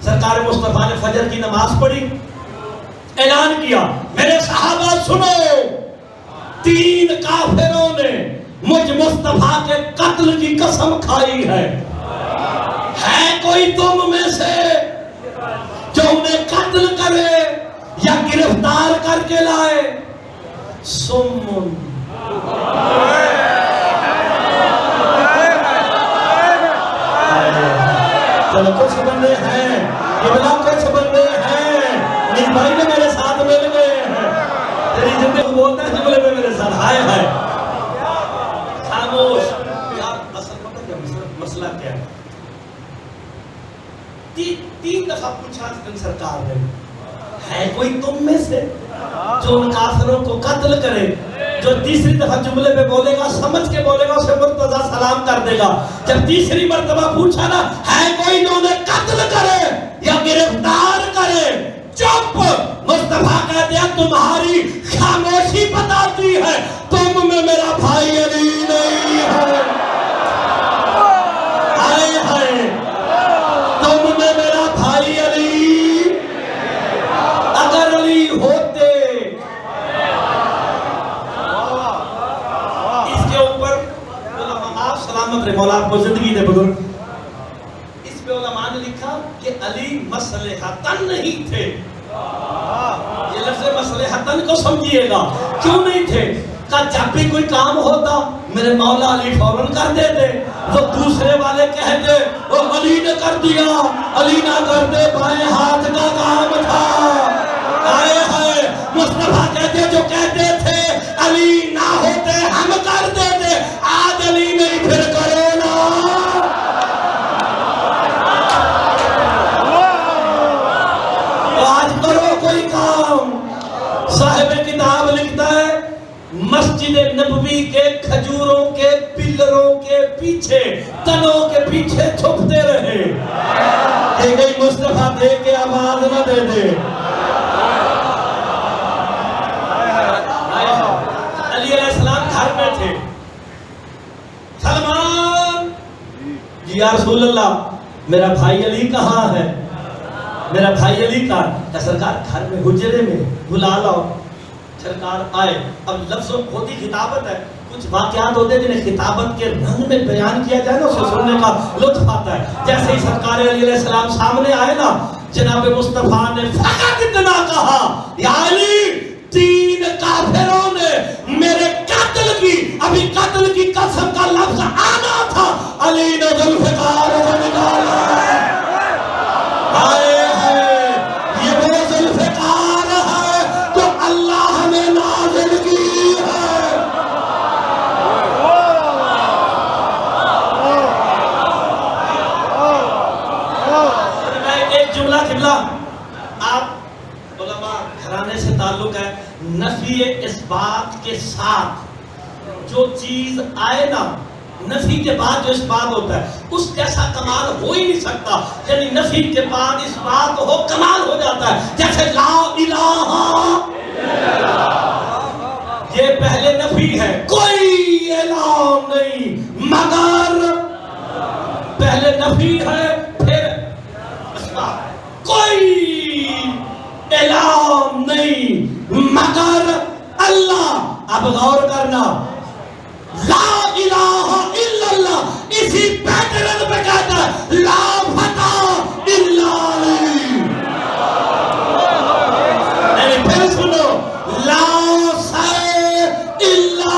सरकार मुस्तफा ने फजर की नमाज पढ़ी, ऐलान किया मेरे सहाबा सुनो, 3 काफिरों ने मुझ मुस्तफा के कत्ल की कसम खाई है कोई तुम में से जो उन्हें कत्ल करे या गिरफ्तार करके लाए? सुम्मुन, चलो कुछ बंदे हैं, किबला कुछ बंदे हैं, मेरी भाई ने मेरे साथ मिल गए हैं। तेरी जिंदगी बोलता है जुमले में मेरे साथ हाय हाय। खामोश यार, असल मसला क्या है? 3 दफा पूछा सरकार ने, है कोई तुम में से जो उन काफिरों को कत्ल करे? जो तीसरी दफा जुमले पे बोलेगा, समझ के बोलेगा, उसे मुर्तजा सलाम कर देगा। जब तीसरी मर्तबा पूछा ना, है कोई जो उन्हें कत्ल करे या गिरफ्तार करे? चुप। मुस्तफा कहते हैं तुम्हारी खामोशी बताती है तुम में मेरा भाई अली नहीं है। हाय हाय, तुम में मेरा भाई अली अली मसलहतन नहीं थे। ये लफ्ज़ मसलहतन को समझिएगा, क्यों नहीं थे? का जब भी कोई काम होता मेरे मौला अली फौरन कर देते। वो दूसरे वाले कहते वो अली ने कर दिया, अली ना करते, बाएं हाथ का काम था। आए हाय, मुस्तफा कहते जो कहते थे अली ना होते हम कर देते, आज अली नहीं फिर करो ना। तो आज करो कोई काम। साहिब किताब लिखता है मस्जिद नबवी के खजूरों के पिलरों के पीछे, तनों के पीछे छुपते रहे कि कहीं मुस्तफा दे के आवाज न दे दे। अली अलैहिस्सलाम घर में थे। सलमान जी या रसूल अल्लाह, मेरा भाई अली कहाँ है? मेरा भाई अली का सरकार घर में हुजरे में बुला लाओ। सरकार आए। अब लफ्ज़ों होती खिताबत है, कुछ वाक़यात होते हैं जिन्हें खिताबत के रंग में बयान किया जाए ना, उसे सुनने का लुत्फ आता है। जैसे ही सरकार अली अलैहिस्सलाम सामने आए ना, जनाब मुस्तफा ने फकत इतना कहा, या अली, 3 काफिरों ने मेरे कत्ल की, अभी कत्ल की कसम का लफ्ज़ आना था, अली ने जुल्फ़िकार को निकाला। आए आप उलमा घराने से ताल्लुक है, नफी इस बात के साथ जो चीज आए ना, नफी के बाद जो इस बात होता है उस जैसा कमाल हो ही नहीं सकता। यानी नफी के बाद इस बात हो, कमाल हो जाता है। जैसे ला इलाहा, ये पहले नफी है, कोई इलाह नहीं मगर, पहले नफी है फिर कोई इलाह नहीं मगर अल्लाह। अब गौर करना, ला इलाहा इल्लल्लाह इसी पैटर्न पे कहता है ला फता इल्ला अली। फिर सुनो, ला से इल्ला,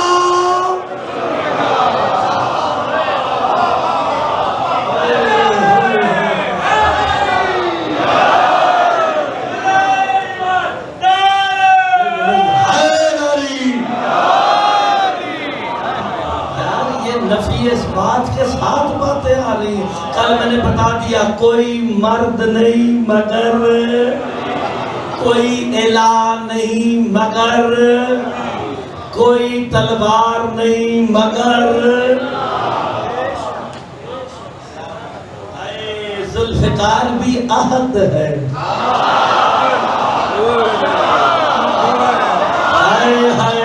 इस बात के साथ बातें आ रही हैं। कल मैंने बता दिया कोई मर्द नहीं मगर, कोई इला नहीं मगर, कोई तलवार नहीं मगर, जुल्फ़िकार भी अहद है। हाय हाय,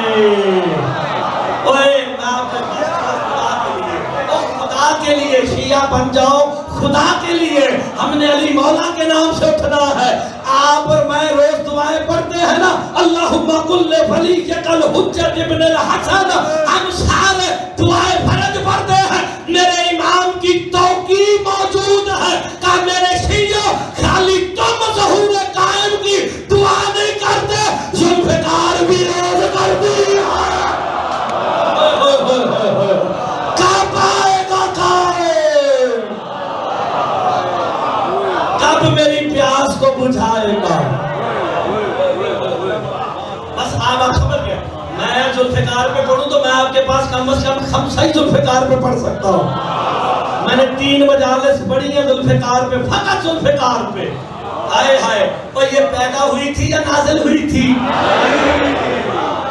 के लिए शिया बन जाओ, खुदा के लिए हमने अली मौला के नाम से उठना है। आप और मैं रोज दुआएं पढ़ते हैं ना, अल्लाहुम्मा कुल्ले वली यकल हुज्जत इब्न अल-हसन, हम सारे दुआएं फर्ज पढ़ते हैं। मेरे इमाम की तौकी मौजूद है का मेरे शिया खाली तुम ज़हूर कायम की दुआ नहीं करते, जुल्फ़िकार भी रोज करती है। मेरी प्यास को बुझाएगा। बस आप समझ गए। मैं जुल्फ़िकार पे पढ़ूं तो मैं आपके पास कम से कम 5 जुल्फ़िकार पे पढ़ सकता हूँ। मैंने 3 मजालिस पढ़ी है जुल्फ़िकार पे, फकत जुल्फ़िकार पे। हाय हाय, और ये पैदा हुई थी या नाज़िल हुई थी?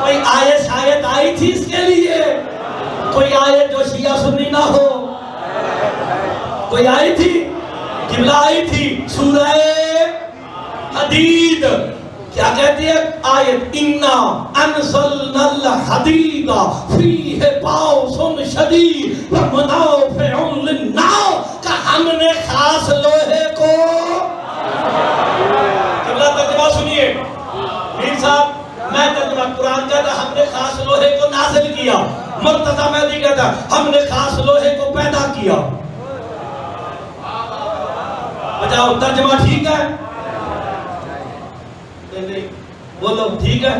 कोई आयत शायद आई थी इसके लिए? कोई आयत जो शिया सुन्नी ना हो? कोई आई थी? किबला आई थी। सूरह हदीद क्या कहती है आयत, इन्ना अनज़लनल हदीदा फीहि बाअसुन शदीद व मनाफ़िउ लिन्नास, का हमने खास लोहे को, किबला तर्जुमा सुनिए मीर साहब, मैं तर्जुमा कुरान कहता हमने खास लोहे को नाज़िल किया, मुर्तज़ा मेहदी कहता हमने खास लोहे को पैदा किया। बजाओ और तर्जमा ठीक है? नहीं, बोलो ठीक है।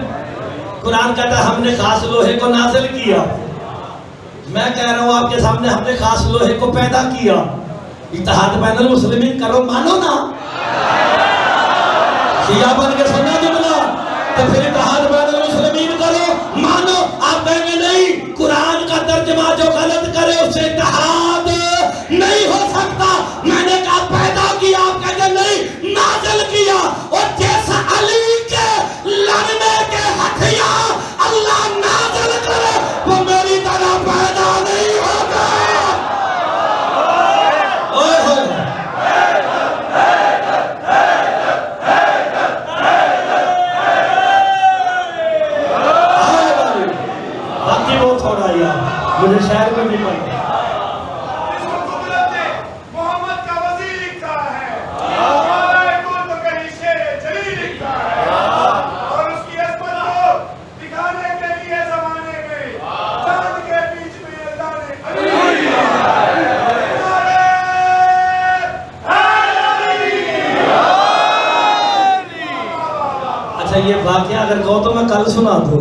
कुरान कहता है हमने खास लोहे को नाजिल किया। मैं कह रहा हूं आपके सामने, हमने खास लोहे को पैदा किया। इत्तेहाद बैनुल मुस्लिमीन करो, मानो ना, शिया बन के सुनना जुमला, तो फिर इत्तेहाद बैनुल मुस्लिमीन करो, मानो। आप कहेंगे नहीं, कुरान का तर्जमा जो गलत करे उससे इत्तेहाद नहीं हो सकता। मैंने कहा पैदा किया, आप कहते नहीं, नाज़िल किया। और जैसा अली के लड़ने के हथियार अल्लाह नाज़िल करे, वो मेरी तरह पैदा नहीं होगा। ओए होए, बाकी वो थोड़ा यार मुझे शहर में भी पढ़ना। अच्छा ये वाकया अगर कहो तो मैं कल सुना दूं।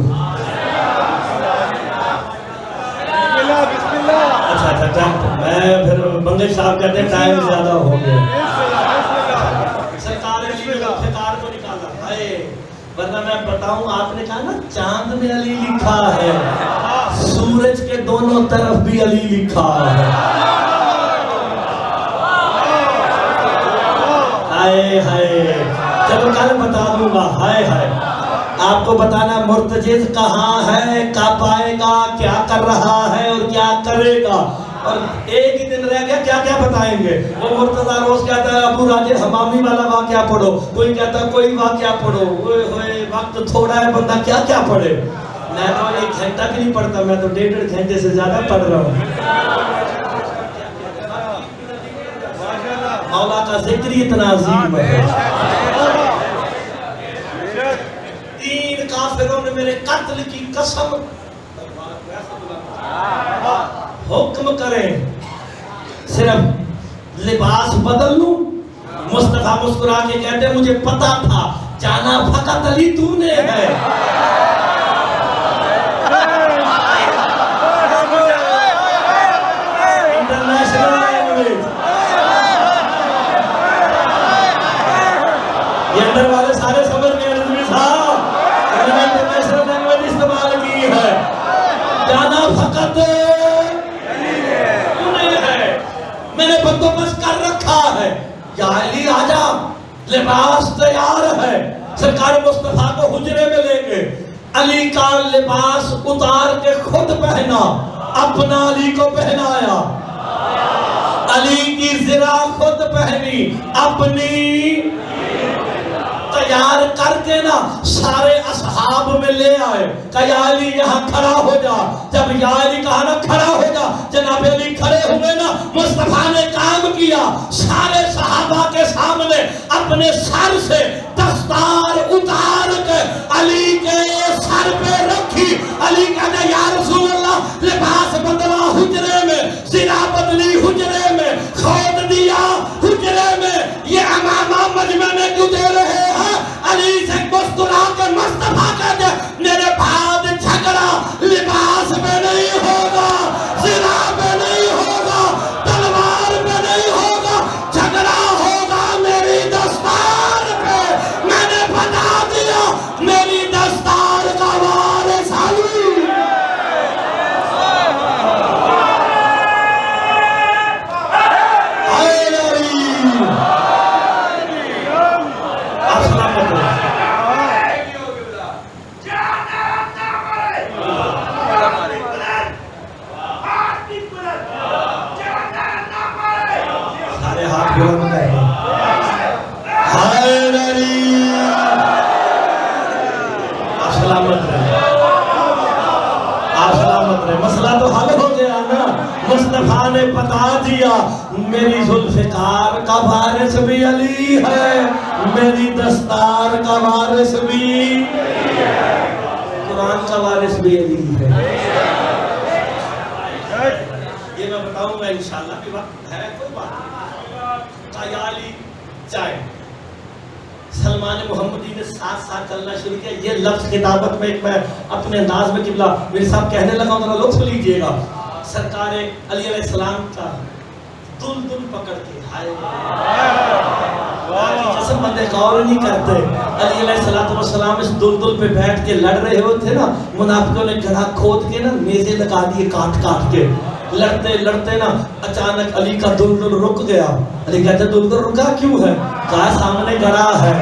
अच्छा, मैं फिर मंगल साहब कहते हैं टाइम ज्यादा हो गया। सरकार को निकाला है, वरना मैं बताऊं, आपने कहा ना चांद में अली लिखा है, सूरज के दोनों तरफ भी अली लिखा है। हाय हाय, चलो कल बता दूंगा। हाय हाय, आपको बताना मुर्तजिज कहाँ है, कब आएगा, क्या कर रहा है और क्या करेगा। और एक ही दिन रह गया, क्या क्या बताएंगे। वो मुर्तजा रोज कहता है अबू राजे हमामी वाला वाकया पढ़ो, कोई कहता है कोई वाकया पढ़ो। वक्त थोड़ा है, बंदा क्या क्या पढ़े। मैं तो 1 घंटा भी नहीं पढ़ता, मैं तो 1.5 घंटे से ज्यादा पढ़ रहा हूँ। मौला का जिक्र इतना अजीम है। 3 काफिरों ने मेरे कत्ल की कसम, हुक्म करें सिर्फ लिबास बदल लूं। मुस्तफा मुस्कुरा के कहते मुझे पता था, जाना फकत अली तूने है। इंटरनेशनल लैंग्वेज, ये अंदर वाले सारे समझ गए। रिजवी साहब, मैंने इंटरनेशनल लैंग्वेज इस्तेमाल की है। जाना फकत मैंने बंदोबस्त कर रखा है, या अली आजा, लिबास तैयार है। सरकार मुस्तफा को हुजरे में लेके अली का लिबास उतार के खुद पहना, अपना अली को पहनाया। अली की ज़िरा खुद पहनी, अपनी तैयार करके ना सारे असहाब में ले आए। कहा अली यहाँ खड़ा हो जा। जब या अली कहा ना खड़ा हो जा, जनाब अली खड़े हुए ना, मुस्तफा ने काम किया। सारे सहाबा के सामने अपने सर से दस्तार उतार के अली के सर पे रखी। अली कहते या रसूल अल्लाह, लिबास बदला हुजरे में, ज़िरा बदली हुजरे में, खोद दिया हुजरे में, ये अमामा मजमे में क्यों दे रहे हैं। अली से मुस्कुरा के मुस्तफा कहते मेरे बाद झगड़ा लिबास में नहीं होगा, ज़िरा में नहीं होगा, तलवार में नहीं होगा, झगड़ा होगा मेरी दस्तार पे। मैंने बता दिया मेरी दस्तार का वारिस अली। मसला तो हल हो गया ना। मुस्तफा ने बता दिया मेरी जुल्फ़िकार का वारिस भी अली है, मेरी दस्तार का वारिस भी, कुरान का वारिस भी अली है। ये मैं बताऊंगा इंशाल्लाह। कि वक्त है, कोई बात नहीं। जाए। सलमान मोहम्मदी ने साथ साथ चलना शुरू किया। ये लफ्ज किताबत में एक मैं अपने अंदाज में किबला मेरे साहब कहने लगा, जरा लुत्फ लीजिएगा। सरकार अली अलैहिस्सलाम का दुल पकड़ के, हाय कसम बंदे गौर नहीं करते। अली अलैहिस्सलाम इस दुल पे बैठ के लड़ रहे होते ना, मुनाफिकों ने गला खोद के ना नेज़े लगा दिए काट के। लड़ते लड़ते ना अचानक अली का दुल रुक गया। अली कहते दुल रुका क्यों है? कहा सामने गड़ा है।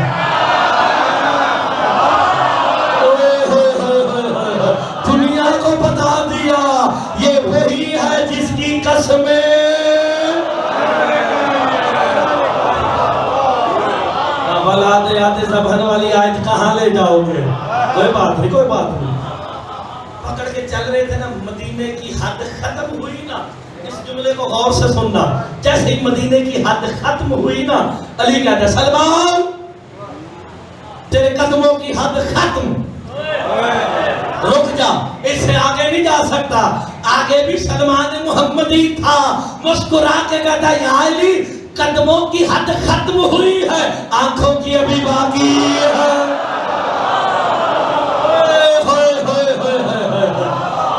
दुनिया को बता दिया ये वही है जिसकी कसमें आते ज़बान वाली आयत कहाँ ले जाओगे? कोई बात नहीं पकड़ के चल रहे थे ना, मदीने की हद खत्म हुई ना। इस जुमले को गौर से सुनना। जैसे ही मदीने की हद खत्म हुई ना, अली कहते सलमान तेरे कदमों की हद खत्म, रुक जा, इससे आगे नहीं जा सकता। आगे भी सलमान मोहम्मदी था, मुस्कुरा के कहता या अली कदमों की हद खत्म हुई है, आंखों की अभी बाकी है।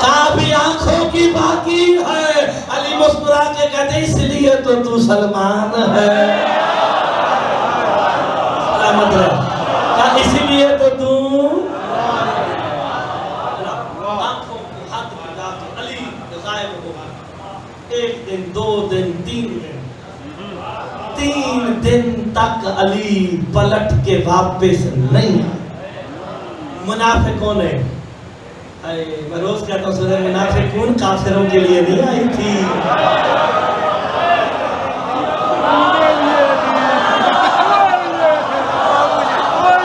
काफी आंखों की बाकी है। अली मुस्कुरा के कहते इसलिए तो तू सलमान है, इसलिए तो तू आंखों की हद अली गायब हो गया। एक दिन, 2 दिन, 3 दिन तक अली पलट के वापस नहीं आए। मुनाफिकों ने, मैं रोज कहता हूँ सूरह मुनाफिकून काफिरों के लिए नहीं आई थी।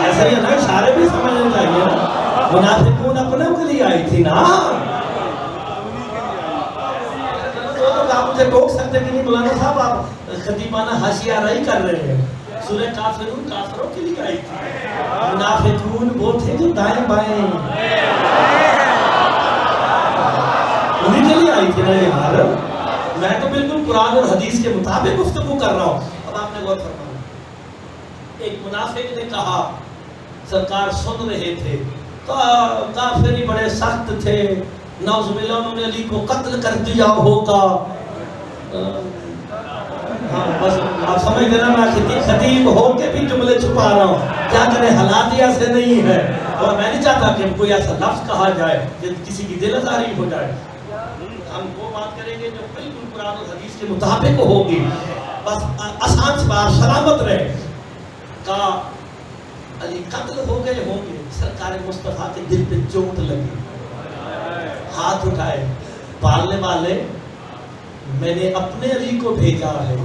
ऐसा ही ना, इशारे भी समझने चाहिए ना। मुनाफिकून अपनों के लिए आई थी ना। आप मुझे टोक सकते कि नहीं मौलाना साहब, आप खतीबाना हाशियाराई कर रहे हैं। सूरह काफिरून काफिरों के लिए आई थी। मुनाफिकून वो थे जो दाएं बाएं उन्हीं के लिए आई थी ना यार। मैं तो बिल्कुल कुरान और हदीस के मुताबिक गुफ्तगू कर रहा हूँ। अब आपने गौर फरमाया, एक मुनाफिक ने कहा, सरकार सुन रहे थे, काफिर बड़े सख्त थे, नौजुबिल्लाह उन्होंने अली को कत्ल कर दिया होगा। हाँ बस आप समझ लेना, मैं खतीब होके भी जुमले छुपा रहा हूँ। क्या करें, हालात ही ऐसे नहीं है। और मैं नहीं चाहता कि कोई ऐसा लफ्ज कहा जाए कि किसी की दिल आजारी हो जाए। हम वो बात करेंगे जो बिल्कुल कुरान और हदीस के मुताबिक होगी। बस आसान से बात, सलामत रहे। का अली कत्ल हो गए होंगे, सरकार मुस्तफा के दिल पे चोट लगी, हाथ उठाए, पालने वाले मैंने अपने अली को भेजा है।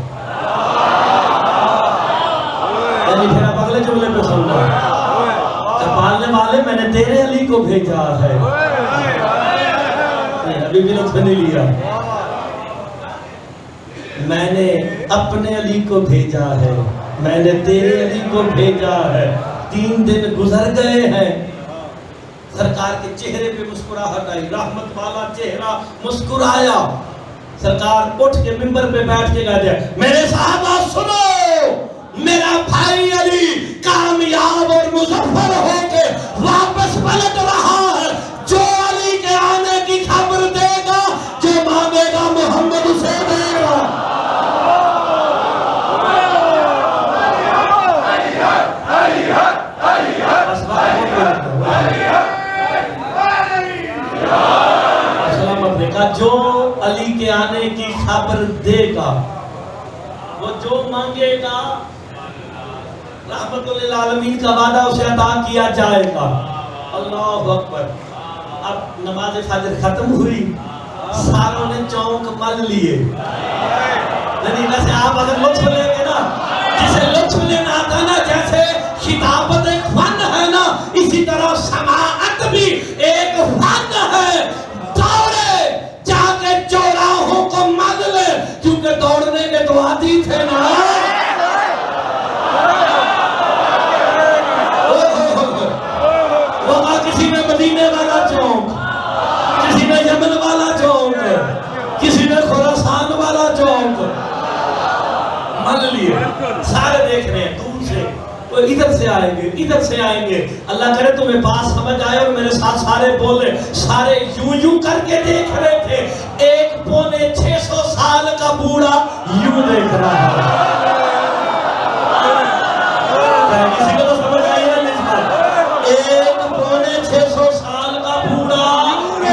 फिर आप अगले जुमले पे सुनना, पालने वाले मैंने तेरे अली को भेजा है। अभी भी लुत्फ नहीं लिया। मैंने अपने अली को भेजा है, मैंने तेरे अली को भेजा है। 3 दिन गुजर गए हैं, सरकार के चेहरे पे मुस्कुराहट आई, रहमत वाला चेहरा मुस्कुराया। सरकार उठ के मिंबर पे बैठ के कहते हैं, मेरे साहबा सुनो, मेरा भाई अली कामयाब और मुजफ्फर होके वापस पलट रहा है। जो अली के आने की खबर देगा, जो मांगेगा मोहम्मद उसे देगा। जो अली के आने की खबर देगा, वो जो मांगेगा रहमतुल आलमीन का वादा उसे अता किया जाएगा। अल्लाह अकबर। अब नमाज फजर खत्म हुई, सारों ने चौक मल लिए। नहीं वैसे आप अगर लुत्फ लेंगे ना, जिसे लुत्फ लेना आता ना, जैसे खिताबत एक फन है ना, इसी तरह समाअत भी एक फन है। दौड़े जाके चौराहों को मल ले, क्योंकि दौड़ने के तो आदी थे ना। किसी ने मदीने वाला चौक, किसी ने यमन वाला चौक, किसी ने खुरासान वाला चौक मल लिए। सारे देख रहे हैं वो इधर से आएंगे, इधर से आएंगे। अल्लाह करे तुम्हें बात समझ आए। और मेरे साथ सारे बोले, सारे यूं यूं करके देख रहे थे। 1.65 साल का बूढ़ा यूं देख रहा है। किसी को तो समझ आई ना? 1.65 साल का बूढ़ा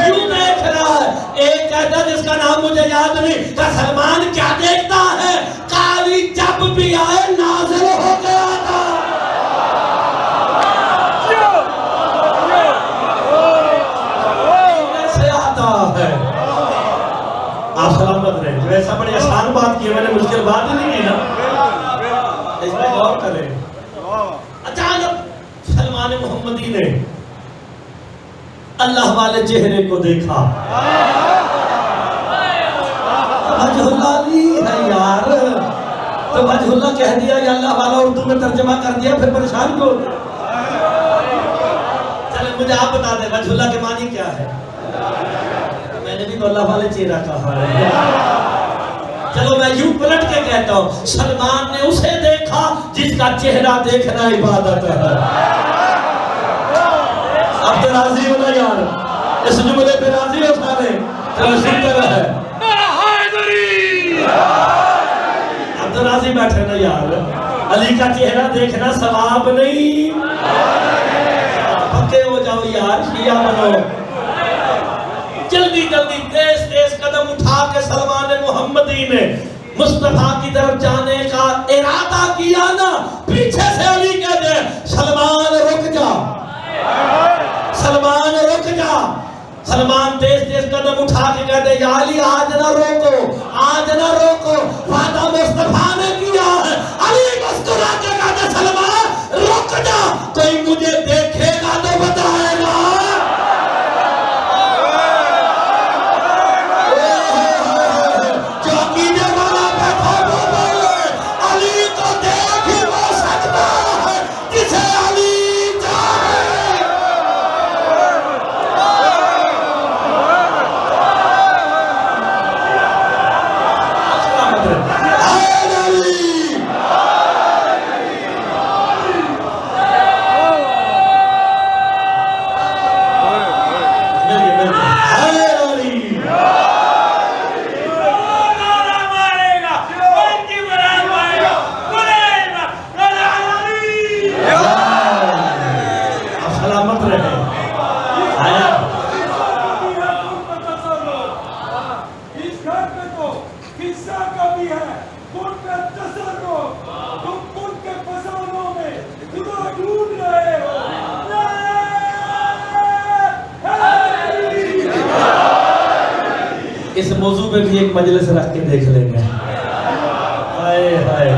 यूं देख रहा है। एक कहता जिसका नाम मुझे याद नहीं, का सलमान क्या देखता है? काली जब भी आए नाज़िल हो गया था। कैसे आता है? आप सलामत रहे। जो ऐसा बड़ी आसान बात की, मैंने मुश्किल बात ही नहीं की ना, इसमें गौर करें। अचानक सलमान मोहम्मदी ने अल्लाह वाले चेहरे को देखा। वजहुल्लाह है यार, तो वजहुल्लाह कह दिया या अल्लाह वाला उर्दू में तर्जमा कर दिया, फिर परेशान क्यों? चलो मुझे आप बता दें वजहुल्लाह के मानी क्या है? मैंने भी तो अल्लाह वाले चेहरा कहा है। चलो मैं यूं पलट के कहता हूं, सलमान ने उसे देखा जिसका चेहरा देखना इबादत है। अब तो राजी हो ना यार, इस जुमले पे राजी हो सारे? चलो सुनते रहे। अब तो राजी बैठे ना यार। अली का चेहरा देखना सवाब नहीं, पक्के हो जाओ यार, शिया बनो। जल्दी जल्दी तेज तेज कदम उठा के सलमान मोहम्मदी ने मुस्तफा की तरफ जाने का इरादा किया ना, पीछे से अली कहते सलमान रुक जा, सलमान रुक जा। सलमान तेज तेज कदम उठा के कहते या अली आज ना रोको, आज ना रोको, वादा मुस्तफा ने किया है। अली मुस्कुरा के कहते सलमान रुक जा, कोई मुझे देखेगा तो बताएगा। इस मौजू पे भी एक मजलिस रख के देख लेंगे। हाय हाय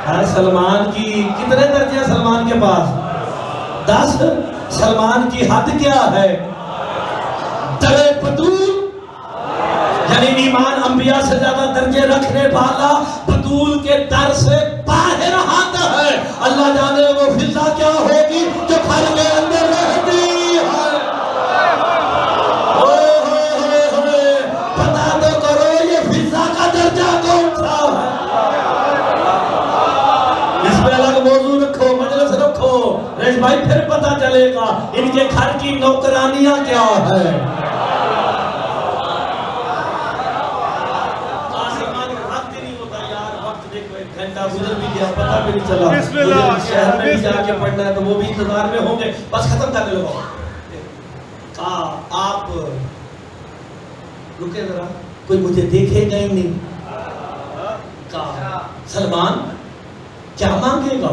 हाय, सलमान की कितने दर्जे हैं सलमान के पास? 10। सलमान की हद क्या है? दरे बतूल, यानी ईमान अंबिया से ज्यादा दर्जे रखने वाला बतूल के दर से बाहर आता है। अल्लाह जाने वो फिजा क्या होगी जो घर के अंदर रहती है। भाई फिर पता चलेगा इनके घर की नौकरानियां क्या है। वक्त नहीं होता यार, वक्त देखो 1 घंटा गुजर भी गया, पता भी नहीं चला। शहर में भी जाके पढ़ना है तो वो भी इंतजार में होंगे। बस खत्म करने लगो। आप रुके जरा, कोई मुझे देखेगा ही नहीं। सलमान क्या मांगेगा?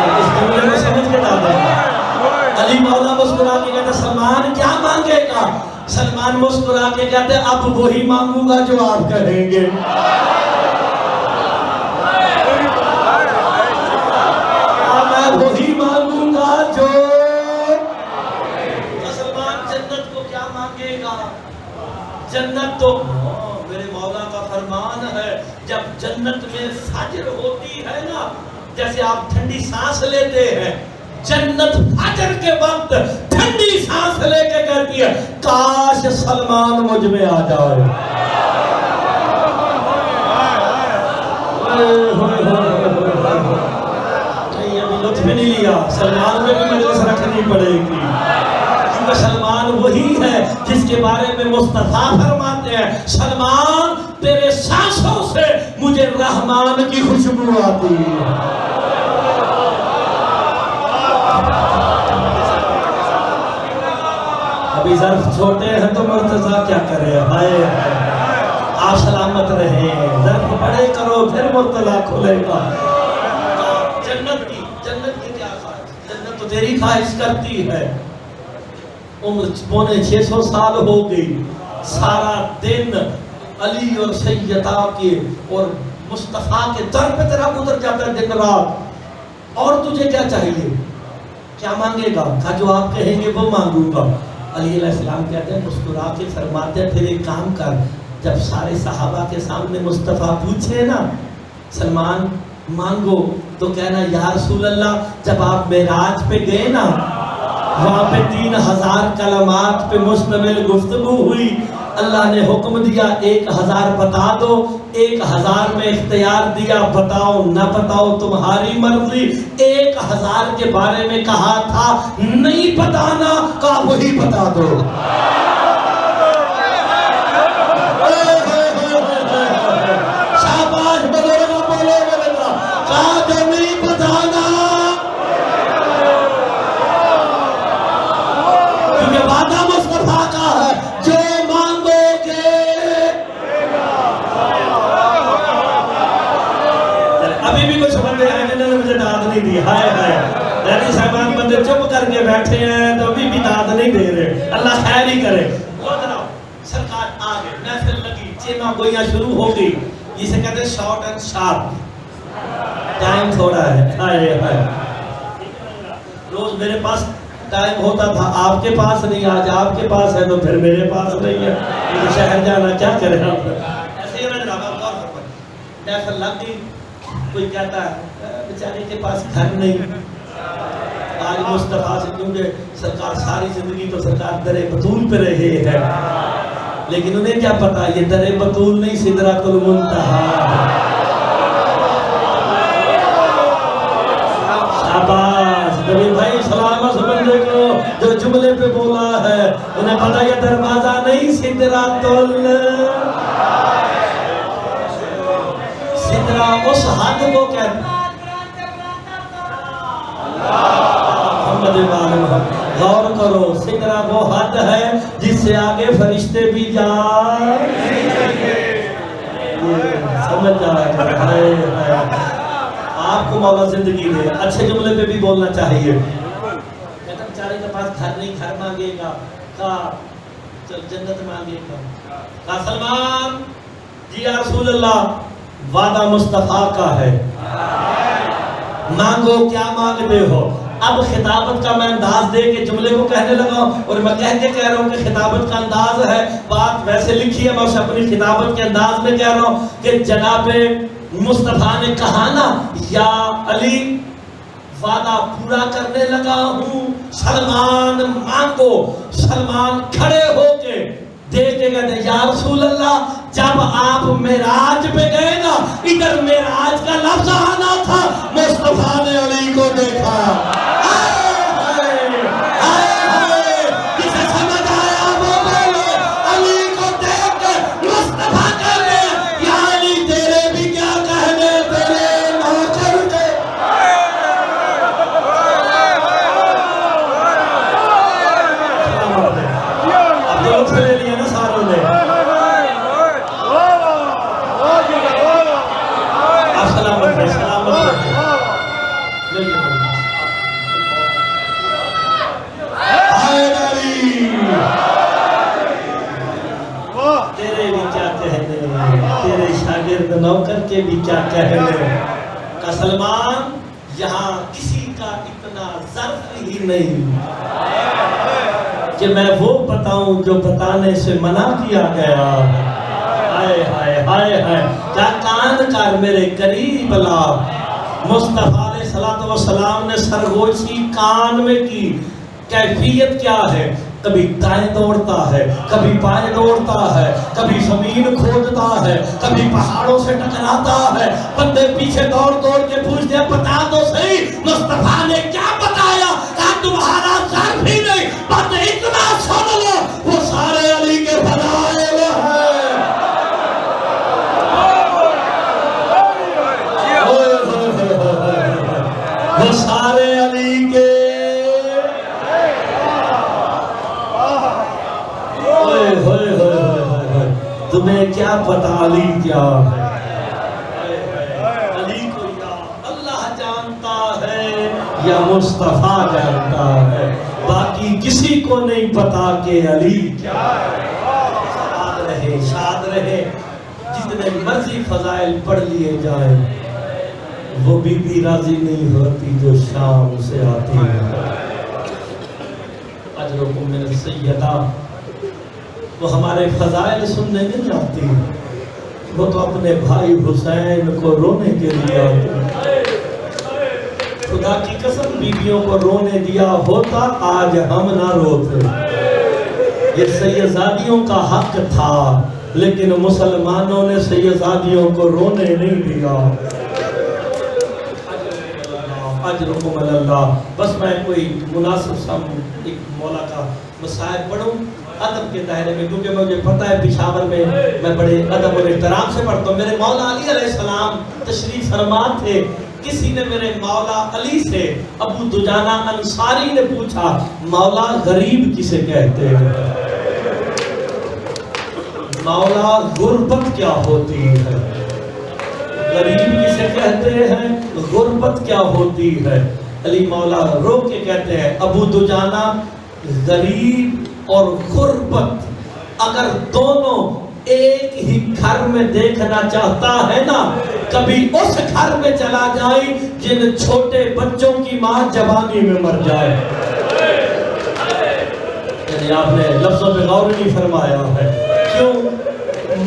इस समझ के डाल अली मौला मुस्कुरा के कहते सलमान क्या मांगेगा? सलमान मुस्कुरा के कहते अब वही मांगूंगा जो आप कहेंगे। मैं वही मांगूंगा जो। सलमान जन्नत को क्या मांगेगा? जन्नत तो मेरे मौला का फरमान है, जब जन्नत में फजर होती है ना, जैसे आप ठंडी सांस लेते हैं, जन्नत फजर के वक्त ठंडी सांस लेके कहती है काश सलमान मुझ में आ जाए। पे नहीं लिया, सलमान में भी मजलिस रखनी पड़ेगी, क्योंकि सलमान वही है जिसके बारे में मुस्तफा फरमाते हैं, सलमान तेरे सांसों से मुझे रहमान की खुशबू आती है। अभी ज़र्फ छोटे हैं तो मुर्तज़ा क्या करे, हाय आप सलामत रहे, ज़र्फ बड़े करो फिर मुर्तज़ा खुलेगा। जन्नत की क्या ख्वाहिश, जन्नत तो तेरी ख्वाहिश करती है। उम्र पौने 600 साल हो गई, सारा दिन अली और सैयदा के और मुस्तफा के दर पे तेरा गुजर जाता है दिन रात, और तुझे क्या चाहिए, क्या मांगेगा? कहा जो आप कहेंगे वो मांगूंगा। अली अलैहिस्सलाम कहते हैं, मुस्कुरा के फरमाते हैं, फिर एक काम कर, जब सारे सहाबा के सामने मुस्तफा पूछे ना सलमान मांगो, तो कहना या रसूल अल्लाह, जब आप मेराज पे गए ना, वहाँ पे 3000 कलमात पे मुश्तमिल गुफ्तगू हुई, अल्लाह ने हुक्म दिया 1000 बता दो, 1000 में इख्तियार दिया, बताओ ना बताओ तुम्हारी मर्जी। 1000 के बारे में कहा था नहीं बताना, कहा वही बता दो। शाबाश बोलेगा, बोलेगा, कहा जो नहीं बताना, क्योंकि वादा मुस्तफा का है, जो अभी भी कुछ बंदे हैं जिन्होंने मुझे दाद नहीं दी, हाय हाय यानी साहबान बंदे चुप करके बैठे हैं तो अभी भी दाद नहीं दे रहे, अल्लाह खैर ही करे। सरकार आ गए, महफिल लगी, चेमा गोइयां शुरू हो गई, इसे कहते हैं शॉर्ट एंड शार्प, टाइम थोड़ा है, हाय हाय। रोज मेरे पास टाइम होता था, आपके पास नहीं, आज आपके पास है तो फिर मेरे पास नहीं है, तो शहर जाना क्या करें आप, ऐसे ही मैं महफिल लग गई। कोई कहता है बेचारे के पास घर नहीं, आज मुस्तफा से, क्योंकि सरकार सारी जिंदगी तो सरकार दरे बतूल पे रहे हैं, लेकिन उन्हें क्या पता ये दरे बतूल नहीं सिदरातुल मुंतहा। शाबाश नबी भाई, सलामत बंदे को जो जुमले पे बोला है, उन्हें पता ये दरवाजा नहीं सिदरातुल, सिदरा उस हद को कहते गौर करो, सिदरा वो हद है जिससे आगे फरिश्ते भी जा समझ जाए। आपको मौला जिंदगी दे, अच्छे जुमले पे भी बोलना चाहिए। कहता बेचारे के पास घर नहीं, घर मांगेगा, का चल जन्नत मांगेगा, का सलमान जी या रसूल अल्लाह, वादा मुस्तफा का है, मांगो क्या मांगते हो। अब खिताबत का मैं अंदाज दे के जुमले को कहने लगा, और मैं कह रहा हूँ कि खिताबत का अंदाज है, बात वैसे लिखी है, मैं उसे अपनी खिताबत के अंदाज में कह रहा हूँ कि जनाबे मुस्तफा ने कहा ना, या अली वादा पूरा करने लगा हूँ, सलमान मांगो। सलमान खड़े होके देख के कहते या रसूल अल्लाह, जब आप मेराज पे गए ना, इधर मेराज का लफ्ज आना था, मुस्तफा ने अली को देखा। जिसे समझ आया वो बोले, अली को देख के मुस्तफा कहने, या अली तेरे भी क्या कहने, तेरे नौकर के। अब तो उठ ले लिया ना सारों ने, तेरे भी क्या कहने, तेरे शागिर्द नौकर के भी क्या कहने। का सलमान, यहाँ किसी का इतना ज़र्फ ही नहीं कि मैं वो बताऊं जो बताने से मना किया गया। हाय हाय हाय हाय, क्या कान कर मेरे करीब ला। मुस्तफा अलैहिस्सलातु वस्सलाम ने सरगोशी कान में की। कैफियत क्या है, कभी दाएं दौड़ता है, कभी बाएं दौड़ता है, कभी जमीन खोदता है, कभी पहाड़ों से टकराता है। बंदे पीछे दौड़ दौड़ के पूछते हैं बता दो सही मुस्तफा ने क्या बताया, कहा तुम्हारा सर भी नहीं, बस इतना सुन लो, वो सारे अली के फजाइल है। वो सारे अली के, तुम्हें क्या पता अली क्या है। अली को या अल्लाह जानता है या मुस्तफा जानता है, बाकी किसी को नहीं पता कि अली क्या है। शाद रहे जितने मर्जी फजाइल पढ़ लिए जाए, वो बीबी राजी नहीं होती जो शाम से आती है। अजरुकुम मिन सय्यदा, वो हमारे फजाइल सुनने नहीं आती, वो तो अपने भाई हुसैन को रोने के लिए आती। खुदा की कसम, बीबियों को रोने दिया होता आज हम ना रोते। ये सैयदादियों का हक था, लेकिन मुसलमानों ने सैयदादियों को रोने नहीं दिया। अजरुकुम अल्लाह। बस मैं कोई मुनासिब सा एक मौला का मसाइल पढ़ूं अदब के दायरे में, क्योंकि मुझे पता है पिशावर में मैं बड़े अदब और एहतराम से पढ़ता हूँ। मेरे मौला अली अलैहिस्सलाम तशरीफ फरमा थे। किसी ने मेरे मौला अली से, अबू दुजाना अंसारी ने पूछा, मौला गरीब किसे कहते हैं? मौला गुर्बत क्या होती है? गरीब किसे कहते हैं? गुर्बत क्या होती है? अली मौला रो के कहते हैं, अबू दुजाना, गरीब और गुर्बत अगर दोनों एक ही घर में देखना चाहता है ना, कभी उस घर में चला जाए जिन छोटे बच्चों की मां जवानी में मर जाए। यानी आपने लफ्जों पे गौर नहीं फरमाया है। क्यों?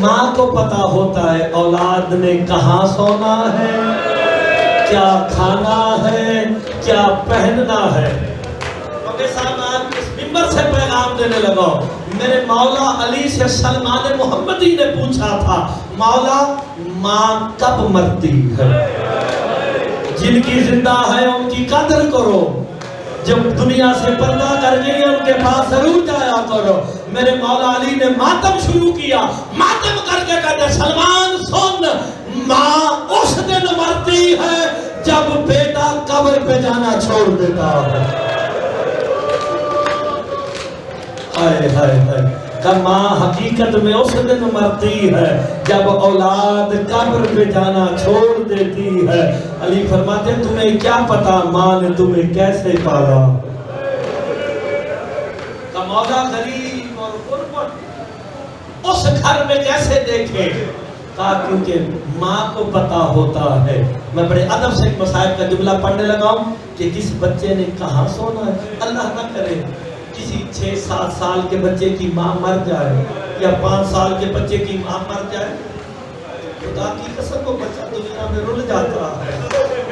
माँ को पता होता है औलाद ने कहाँ सोना है, क्या खाना है, क्या पहनना है। इस मिंबर से पैगाम देने लगा। मेरे मौला अली से सलमान मोहम्मदी ने पूछा था, मौला माँ कब मरती है? जिनकी जिंदा है उनकी कदर करो, जब दुनिया से पर्दा कर गई उनके पास जरूर जाया करो। मेरे मौला अली ने मातम शुरू किया। मातम करके कहते, सलमान सुन, माँ उस दिन मरती है जब बेटा कब्र पे जाना छोड़ देता है। हाय हाय हाय। माँ हकीकत में उस दिन मरती है जब औलाद कब्र पे जाना छोड़ देती है। अली फरमाते, तुम्हें क्या पता माँ ने तुम्हें कैसे पाला। मौला गरीब और गुर्बत उस घर में कैसे देखे? कहा क्योंकि माँ को पता होता है। मैं बड़े अदब से एक मसाइब का जुमला पढ़ने लगा हूँ कि किस बच्चे ने कहाँ सोना है। अल्लाह ना करे किसी 6-7 साल के बच्चे की माँ मर जाए या 5 साल के बच्चे की माँ मर जाए, खुदा की कसम को बच्चा दुनिया में रुल जाता है,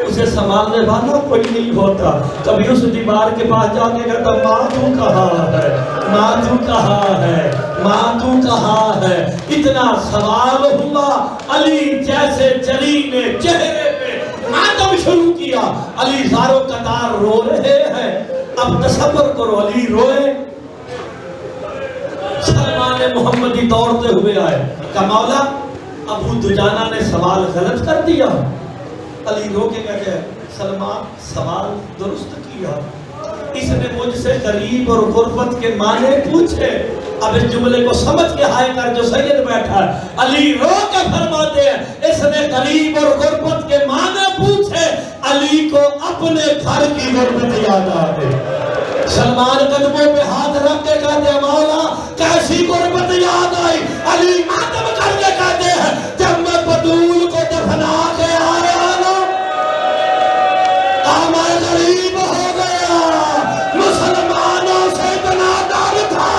उसे संभालने वाला कोई नहीं होता। कभी उस दीवार के पास जाके कहता, माँ तू कहाँ है, माँ तू कहाँ है, माँ तू कहाँ है। इतना सवाल हुआ, अली जैसे जली ने चेहरे पे मातम शुरू किया। अली ज़ारो कतार रो रहे हैं। अब तसव्वुर करो, अली रोए, सलमान मोहम्मदी दौड़ते हुए आए। का मौला अबू दुजाना ने सवाल गलत कर दिया। अली रो के कहते हैं, सलमान सवाल दुरुस्त किया, इसने मुझसे गरीब और गुर्बत के माने पूछे। अब इस जुमले को समझ के हाय कर जो सैयद बैठा है, अली रो के फरमाते हैं, इसने गरीब और गुर्बत के माने पूछे। अली को अपने घर की गुर्बत याद आ गई। सलमान कदमों पे हाथ रख के कहते हैं, मौला कैसी गुर्बत याद आई। अली मातम करके कहते हैं, जब मैं बतूल को दफना के आया ना, मैं गरीब हो गया, मुसलमानों से इतना डर था,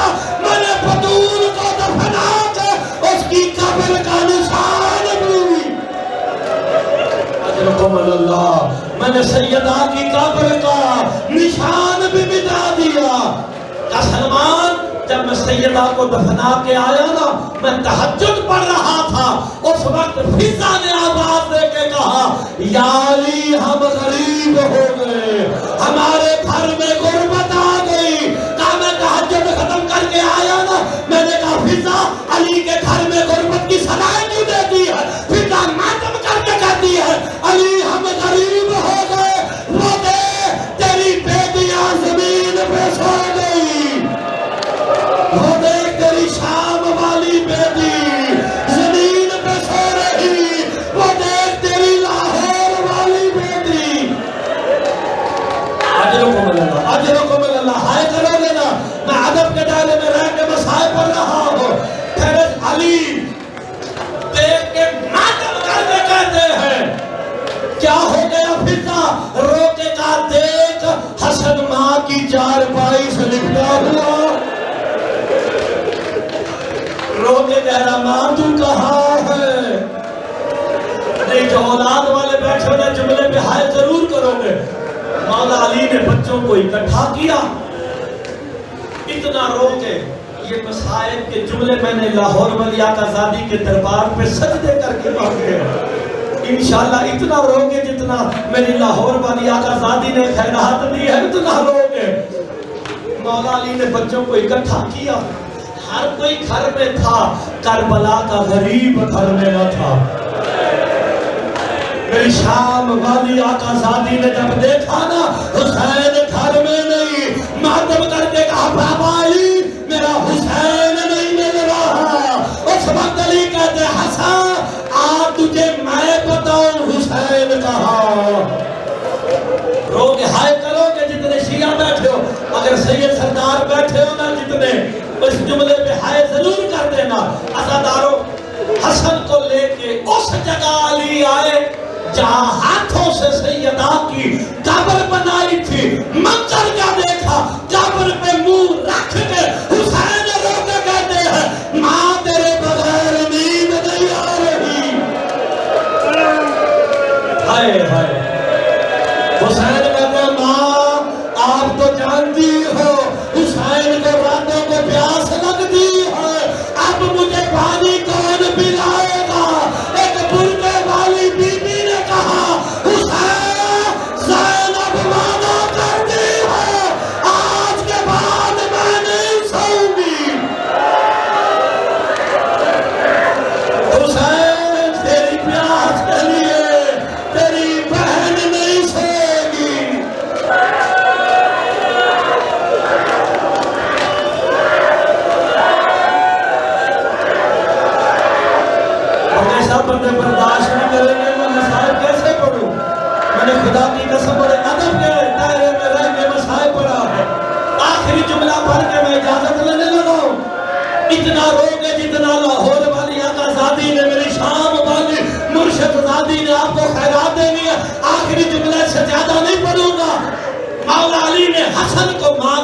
मैंने बतूल को दफना के उसकी कब्र का निशान भी, मैंने सैयदा की कब्र का निशान भी मिटा दिया। का सलमान, जब मैं सैयदा को दफना के आया ना, मैं तहज्जुद पढ़ रहा था, उस वक्त फिजा ने आवाज दे के कहा, या अली हम गरीब हो गए। चारपाई से लिपटा हुआ, रो के कह रहा मां तू कहाँ है। नहीं जो औलाद वाले बैठे हुए जुमले पे हाय जरूर करोगे। मौला अली ने बच्चों को इकट्ठा किया, इतना रो के ये मसाइब के जुमले मैंने लाहौर वली आकाज़ादी के दरबार पे सजदे करके मांगे हैं। इंशाल्लाह इतना रोगे जितना मेरी लाहौर वाली आकाज़ादी ने खैरात दी है उतना रोगे। मौला अली ने बच्चों को इकट्ठा किया, हर कोई घर में था, करबला का गरीब घर में न था। मेरी शाम वाली आकाज़ादी ने जब देखा ना हुसैन घर में नहीं, मातम करके कहा बाबा अली मेरा हुसैन नहीं मिल रहा। उस वक्त अली कहते हसन आ तुझे मैं बताऊं हुसैन कहाँ। रोगे हाय करोगे जितने शिया बैठे हो, अगर सैयद सरदार बैठे हो ना जितने, इस जुमले पे हाय जरूर कर देना। अज़ादारों हसन को लेके उस जगह अली आए जहां हाथों से सैयदा की कब्र बनाई थी। मंजर क्या देखा, कब्र पे मुंह रख के हुसैन रोक के कहते हैं मां तेरे बगैर नींद नहीं आ रही। हाय हाय हुसैन कहते हैं मां आप तो जानती हो हुसैन को रातों को प्यास लगती है, अब मुझे पानी कौन पिलाएगा। एक बुर्के वाली बीबी ने कहा हुसैन ज़ैनब वादा करती है आज के बाद मैं नहीं सोऊंगी। हुसैन तेरी प्यास के लिए तेरी बहन नहीं सोएगी। सब बंदे बर्दाश्त नहीं करेंगे, मैं मसाइब कैसे पढ़ूं। मैंने खुदा की कसम बड़े अदब के दायरे में रह के मसाइब पढ़ा है। आखिरी जुमला पढ़ के मैं इजाजत लेने लगा हूं। इतना रोगे जितना लाहौर वाली आकाज़ादी ने, मेरी शाम वाली मुर्शिदाबादी ने आपको खैरात देनी है। आखिरी जुमले से ज्यादा नहीं पढ़ूंगा। मौला अली ने हसन को मां